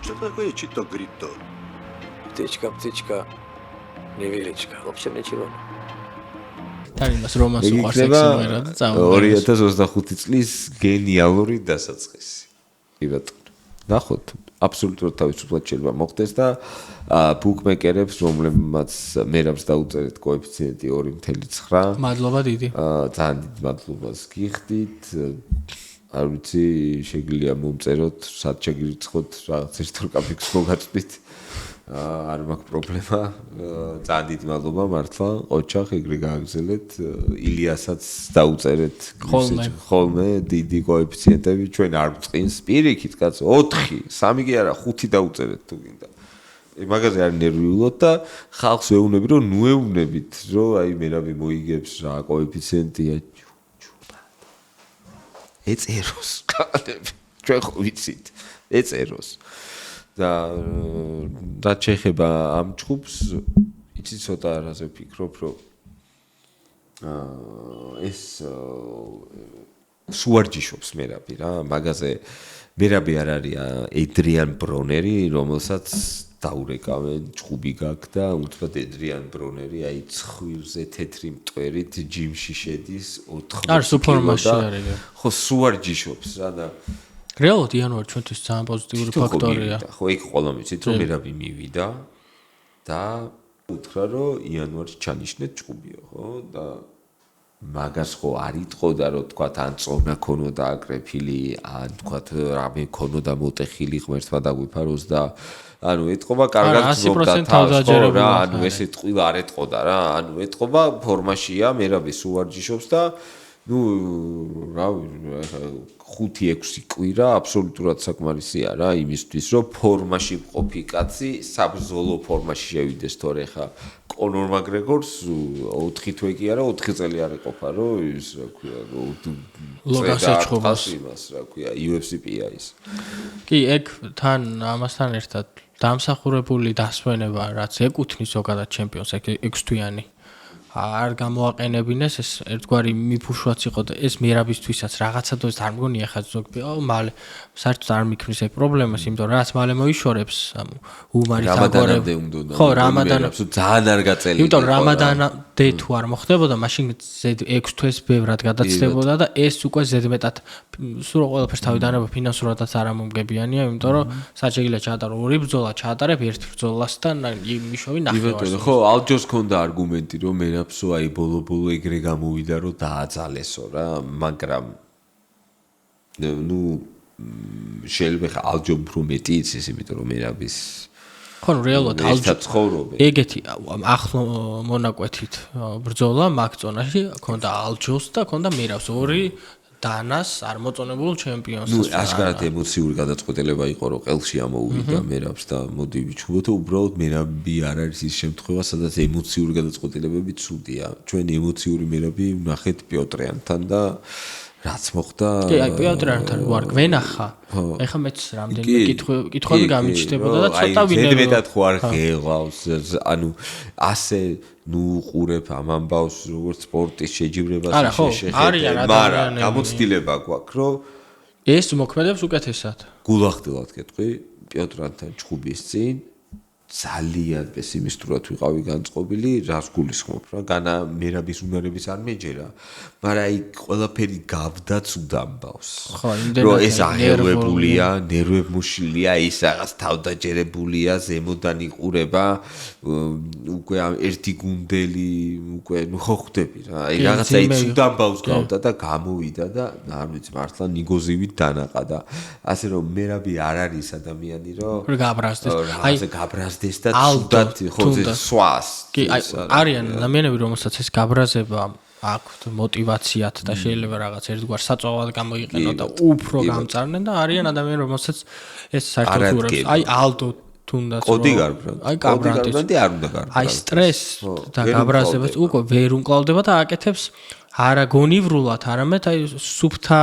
Что такое чито грито? Птичка, невеличка, вообще ничего. თარიმას რომანს უყარს ექსიმერა და წამოვა 2025 წლის გენიალური დასაწყისი. კი ბატონო. ნახოთ, აბსოლუტურად თავისუფლად შეიძლება მოხდეს და ბუკმეკერებს რომლებმაც მერაბს დაუწერეთ კოეფიციენტი 2.9. მადლობა დიდი. ძალიან დიდ მადლობას გიხდით. არ ვიცი შეგვიძლია მომწეროთ სად შეგირიცხოთ რაღაც ერთ-ორ კაფექს მოგაწვით არ მაქვს პრობლემა ძალიან დიდი მადლობა მართლა ოჩახ ეგრე გააგზელეთ ილიასაც დაუწერეთ ხოლმე დიდი კოეფიციენტები ჩვენ არ მწყინს პირიქით კაცო 4 3 კი არა 5 დაუწერეთ თუ გინდა მაგაზე არ ნერვიულოთ და ხალხს ვეუბნები რომ ნუ ეუბნებით რომ აი მერაბი მოიგებს რა კოეფიციენტია ეწეროს ჩვენ ხო ვიცით ეწეროს და რაც შეეხება ამ ჯგუფს იცი ცოტა არაზე ვფიქრობ რომ ეს სუარჯიშობს მერაბი რა მაგაზე მერაბი არ არის ედრიან ბრონერი რომელსაც დაურეკავენ ჯგუფი გაქვს და უცბად ედრიან ბრონერი აი ცხვირზე თეთრი მტვერით ჯიმში შედის 4 არ სუფორმაში არის ხო სუარჯიშობს რა და რეალურად იანვარი ჩვენთვის ძალიან პოზიტიური ფაქტორია ხო იქ ყველა მიცით რომ მერაბი მივიდა და უთხრა რომ იანვარში ჩანიშნეთ ჯგუფიო ხო და მაგას ხო არ იტყოდა რომ თქვა ან წონა ქონოდა აკრეფილი ან თქვა რამე ქონოდა მოტეხილი ღმერთმა დაგვიფაროს და ანუ ეტყობა კარგად გზობდა თავს რა ანუ ესე ტყილა არ ეტყოდა რა ანუ ეტყობა ფორმაშია მერაბი სუარჯიშობს და ну რავი 5-6 კვირა აბსოლუტურად საკმარისია რა იმისთვის რომ ფორმაში ყოფი კაცი საბრძოლო ფორმაში შევიდეს თორე ხა კონორ მაგრეგორს 4 თვე კი არა 4 წელი არ ეყოფა რომ ის რა ქვია ლოგას ეჩხუბოს იმას რა ქვია UFC-პია ის კი ეგ თან ამასთან ერთად დამსახურებული დასვენება რაც ეკუთვნის ზოგადად ჩემპიონს 6 თვიანი არ გამოაყენებინეს ეს ერთგვარი მიფუშვაც იყო და ეს მერაბისთვისაც რაღაცა დოს არ მგონია ხა ზოგი მალე საერთოდ არ მიქნის ეგ პრობლემას იმიტომ რომ რაც მალე მოიშორებს უმარი რამადანამდე უნდა ხო რამადანამდე ძალიან არ გაწელი იმიტომ რამადანამდე თუ არ მოხდებოდა მაშინ 6 თვეს ბევრად გადაცდებოდა და ეს უკვე ზედმეტად სულ ყველაფერს თავი დანება ფინანსურადაც არ ამომგებიანია იმიტომ რომ საჭიროა ჩაატარო ორი ბრძოლა ჩაატარებ ერთ ბრძოლასთან იმიშოვი ნახევარს ხო ალჯოს ქონდა არგუმენტი რომ მერაბსო აი ბოლო ეგრე გამოვიდა რომ დააძალესო რა მაგრამ ნუ შეიძლება ალჯომ უფრო მეტი იცის იმიტომ რომ მერაბის ხო რეალურად ალჯო ცხოვრობე ეგეთი ახლო მონაკვეთით ბრძოლა მაგწონაში ქონდა ალჯოს და ქონდა მერაბს ორი დანას არ მოწონებულ ჩემპიონს ნუ აშკარად ემოციური გადაწყვეტილება იყო რომ ყელში ამოუვიდა მერაბს და მოდი ვიჩვენოთ უბრალოდ მერაბი არ არის ის შემთხვევა სადაც ემოციური გადაწყვეტილებები ცუდია ჩვენ ემოციური მერაბი ვნახეთ პიოტრიანთან და რაც მოხდა კი აი პიოტრიანთან ვარ გვენახა ეხა მეც რამდენიმე კითხვები გამიჩნდებოდა და ცოტა ვინებო ზედმეტად ხო არ ღელავს ანუ ასე ნუ უყურებ ამ ამბავს როგორც სპორტის შეჯიბრებას შეხედე მაგრამ გამოცდილება გვაქვს რომ ეს მოქმედებს უკეთესად გულახდილად გეტყვი პიოტრიანთან ჩხუბის წინ ძალიან პესიმისტურად ვიყავი განწყობილი რას გულისხმობ რა განა მერაბის უნარების არ მეჯერა მაგრამ აი ყველაფერი გავდაც უდამბავს რომ ეს აღელვებულია ნერვებმოშლია ის რაღაც თავდაჯერებულია ზემოდან იყურება უკვე ერთი გუნდელი უკვე ნუ ხო ხვდები რა აი რაღაცა ის უდამბავს გავდა და გამოვიდა და არ ვიცი მართლა ნიგოზივით დანაყა და ასე რომ მერაბი არ არის ადამიანი რომ გაბრაზდეს აი გაბრაზდეს და ცუდად ხო სვას კი აი არიან ადამიანები რომელსაც ეს გაბრაზება აქვთ мотивაციათ და შეიძლება რაღაც ერთგვარ საწვავად გამოიყენო და უფრო გამწარნენ და არიან ადამიანები რომელსაც ეს საერთოდ ურევს აი ალდო თუნდაც კოდი გარბრანდა აი გაბრანდი არ უნდა გარბრანდა აი სტრეს და გაბრაზებას უკვე ვერ უმკლავდება და აკეთებს არა გონივრულად არამედ აი სუფთა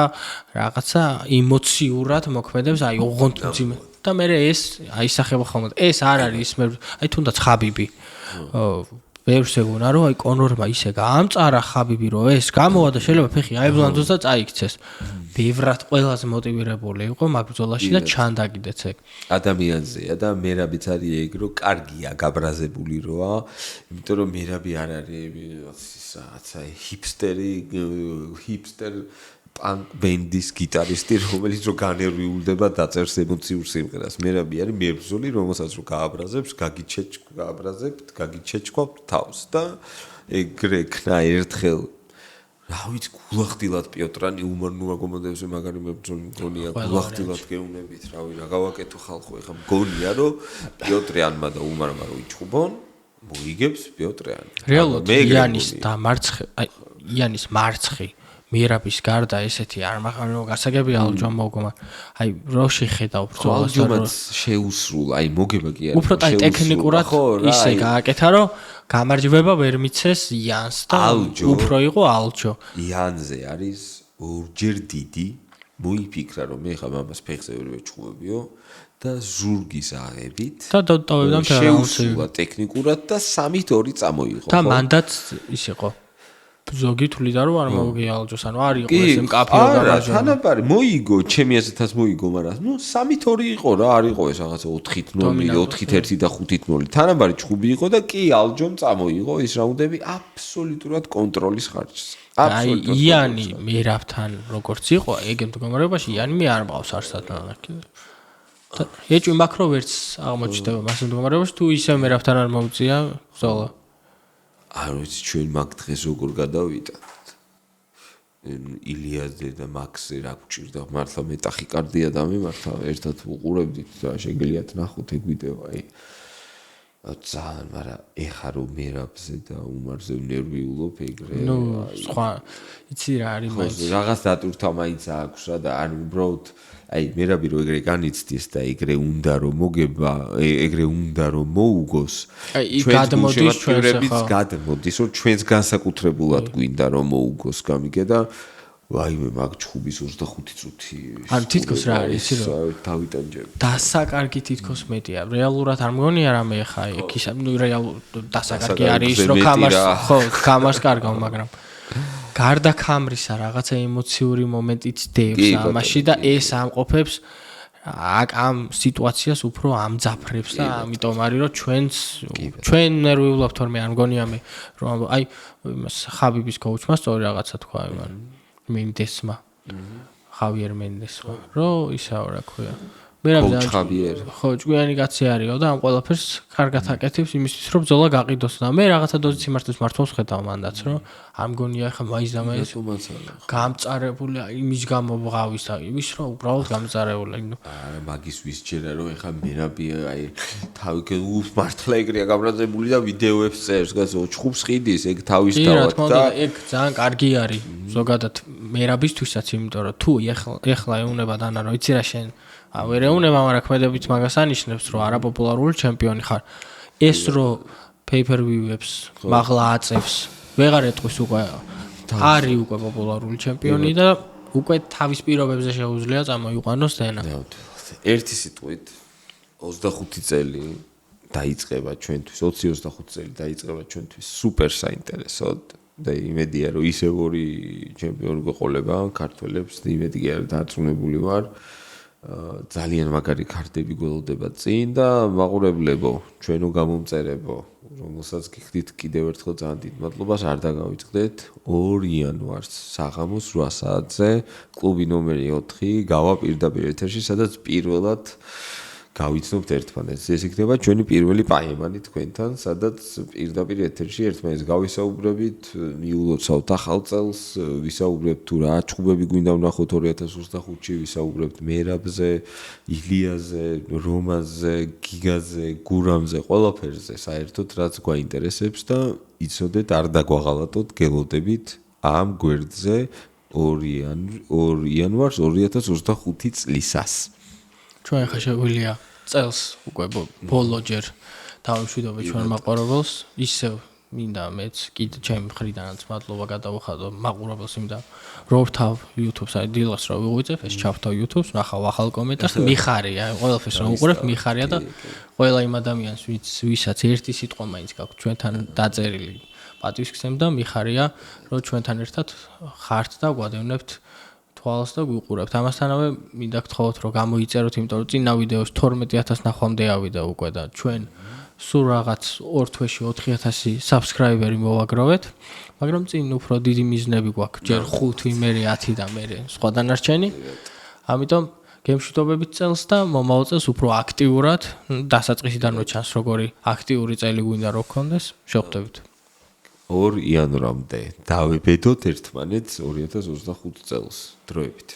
რაღაცა ემოციურად მოქმედებს აი ოღონდ ძიმე და მე ეს აისახება ხოლმე ეს არ არის მე აი თუნდაც ხაბიბი ბევრს ეგონა რომ აი კონორმა ისე გაამწარა ხაბიბი რომ ეს გამოვა და შეიძლება ფეხი აიბლანდოს და წაიქცეს ბევრად ყველაზე მოტივირებული იყო მაგ ბრძოლაში და ჩანდა კიდეც ეგ ადამიანზეა და მერაბიც არის ეგ რომ კარგია გაბრაზებული როა იმიტომ რომ მერაბი არ არის რაღაცა ჰიპსტერ პანკ ბენდის გიტარისტი რომელიც რო განერვიულდება დაწერს ემოციურ სიმღერას მერაბი არის მებრძოლი რომელსაც რო გააბრაზებს გაგიჩეჩქვავთ თავს და ეგრე ქნა ერთხელ რა ვიცი, გულახდილად პიოტრანი უმარნუა გომოდევზე მაგარი მებრძოლი მგონია, გულახდილად გეუნებით, რავი, რა გავაკეთო ხალხო, ეხა მგონია, რომ პიოტრიანმა და უმარმა რო იჭუბონ, მოიგებს პიოტრიანი. რეალურად იანის მარცხი მიერაბის გარდა ესეთი არ მაღალო გასაგები ალჯომ მოგომა. აი რო შეხედავ ბრძოლას და ალჯომაც შეუსრულა, აი მოგება კი არის. უფრო ტექნიკურად ისე გააკეთა, რომ გამარჯვება ვერ მიცეს იანს და უფრო იყო ალჯო. იანზე არის ორჯერ დიდი, მოიფიქრა რომ მე ხა მამას ფეხზე ვერ ვეჭუბებიო და ზურგის აღებით და დავებდა მთელ შეუსრულა ტექნიკურად და 3-2 წამოიღო. და მანდაც ის იყო. ზოგი თვლიდა რომ არ მოგიალჯოს, ანუ არ იყო ესე მკაფიო გამარჯვება. თანაბარი მოიგო, ჩემი აზრითაც მოიგო, მაგრამ 3-2 იყო რა, არ იყო ეს რაღაცა 4-0, 4-1 და 5-0. თანაბარი ჭუბი იყო და კი ალჯომ წამოიღო ეს რაუნდები აბსოლუტურად კონტროლის ხარჯზე. აი იანი მერაბთან როგორც იყო, ეგ მდგომარეობაში იანი მე არ მყავს არსად ნახე. და ეჭვი მაქრო ვერც აღმოჩნდება მას მდგომარეობაში თუ ისე მერაბთან არ მოუწია ბრძოლა. არ ვიცი ჩვენ მაგ დღეს როგორ გადავიტანთ. ილიაზე და მაქსზე რა გვჭირდა მართლა მე ტახიკარდია და მე მართლა ერთად უყურებდით და შეგიძლიათ ნახოთ ეგ ვიდეო აი ძალიან, მაგრამ ეხა რომ მერაბზე და უმარზე ნერვიულობ ეგრე სხვა იცი რა არის მაინც რაღაც დატვირთვა მაინც აქვს რა და არ უბრალოდ აი მერაბი რო ეგრე განიცდის და ეგრე უნდა რომ მოგება ეგრე უნდა რომ მოუგოს გადმოდის ჩვენს გადმოდის რომ ჩვენს განსაკუთრებულად გვინდა რომ მოუგოს გამიგე და ვაიმე მაგ ჭუბის 25 წუთი ან თითქოს რა არის იცი რომ დავიტანჯები დასაკარგი თითქოს მეტია რეალურად არ მგონია რამე ხა იქ ისა რეალურად დასაკარგი არის რომ კამარს კარგავ მაგრამ გარდა კამრისა რაღაცა ემოციური მომენტიც დევს ამაში და ეს ამყოფებს ამ სიტუაციას უფრო ამძაფრებს და ამიტომ არის რომ ჩვენ ნერვიულობთ თორმე არ მგონია მე რომ აი ხაბიბის კოუჩმა სწორი რაღაცა თქვა იმან მენდესმა ხავიერ მენდესმა რომ ისა რა ქვია მე რა ხო ჭკვიანი კაცი არისო და ამ ყველაფერს კარგად აკეთებს იმისთვის რომ ბრძოლა გაყიდოს და მე რაღაცა დოზით სიმართლეს მართავს ხედავ მანდაც რომ არ მგონია ხა მაინც და მაინც გამწარებული იმის გამო ვღავის და იმის რომ უბრალოდ გამწარებული არა მაგის ვისჯერა რომ ეხა მერაბი აი თავი მართლა ეგრეა გამრავლებული და ვიდეოებს წერს გასო ჭხუბს ყიდის ეგ თავის თავად და ეგ ძალიან კარგი არის ზოგადად მერაბისთვისაც იმიტომ რომ თუ ეხლა ეუნება დანა რომ იცი რა შენ ვერ ეუნება მაგრამ ქმედებით მაგას ანიშნებს რომ არაპოპულარული ჩემპიონი ხარ ეს რომ pay-per-view-ებს მაღლა აწევს ვეღარ ეტყვის უკვე არის უკვე პოპულარული ჩემპიონი და უკვე თავის პირობებზე შეუძლია წამოიყვანოს დენა ერთი სიტყვით 25 წელი დაიწყება ჩვენთვის 20-25 წელი დაიწყება ჩვენთვის სუპერ საინტერესოდ და იმედია რომ ისევ ორი ჩემპიონი გვეყოლება ქართველებს და იმედი კი არ დარწმუნებული ვარ ძალიან მაგარი კარტები გველოდება წინ და მაყურებლებო ჩვენო გამომწერებო რომელსაც გიხდით კიდევ ერთხელ ძალიან დიდ მადლობას არ დაგავიწყდეთ 2 იანვარს საღამოს 8 საათზე კლუბი ნომერი 4 გავა პირდაპირ ეთერში სადაც პირველად გავიცნობთ ერთმანეთს ეს იქნება ჩვენი პირველი პაემანი თქვენთან სადაც პირდაპირ ეთერში ერთმანეთს გავისაუბრებით მიულოცავთ ახალ წელს ვისაუბრებთ თუ რა ჭუბები გვინდა ვნახოთ 2025-ში ვისაუბრებთ მერაბზე ილიაზე რომაზე გიგაზე გურამზე ყველაფერზე საერთოდ რაც გვაინტერესებს და იცოდეთ არ დაგვაღალატოთ გელოდებით ამ გვერდზე 2 იანვარს 2025 წლისას ჩვენ ხა შეგვიძლია წელს უკვე ბოლოჯერ დავიშვიდობთ ჩვენ მაყურებელს ისევ მინდა მეც კიდე ჩემი მხრიდანაც მადლობა გადავუხადო მაყურებელს მინდა რომ ვთავ YouTube-ს აი დილას რომ ვიღვიწებ ეს ჩავთავ YouTube-ს ნახავ ახალ კომენტარს მიხარია ყველაფერს რომ უყურებ მიხარია და ყველა იმ ადამიანს ვისაც ერთი სიტყვა მაინც გაქვს ჩვენთან დაწერილი პატივისცემ და მიხარია რომ ჩვენთან ერთად ხართ და გვადევნებთ თვალს და გვიყურებთ. ამასთანავე მინდა გთხოვოთ რომ გამოიწეროთ, იმიტომ რომ წინა ვიდეოს 12000 ნახვამდე ავიდა უკვე და ჩვენ სულ რაღაც 2 თვეში 4000 subscriber-ი მოვაგროვეთ, მაგრამ წინ უფრო დიდი მიზნები გვაქვს, ჯერ 5, მე 10 და მე სხვა დანარჩენი. ამიტომ გემშვიდობებით წელს და მომავალ წელს უფრო აქტიურად დასაწყისიდანვე ჩანს როგორი აქტიური წელი გვინდა რომ გქონდეს. შევხვდებით. 2 იანვრამდე დავებედოთ ერთმანეთს 2025 წელს დროებით.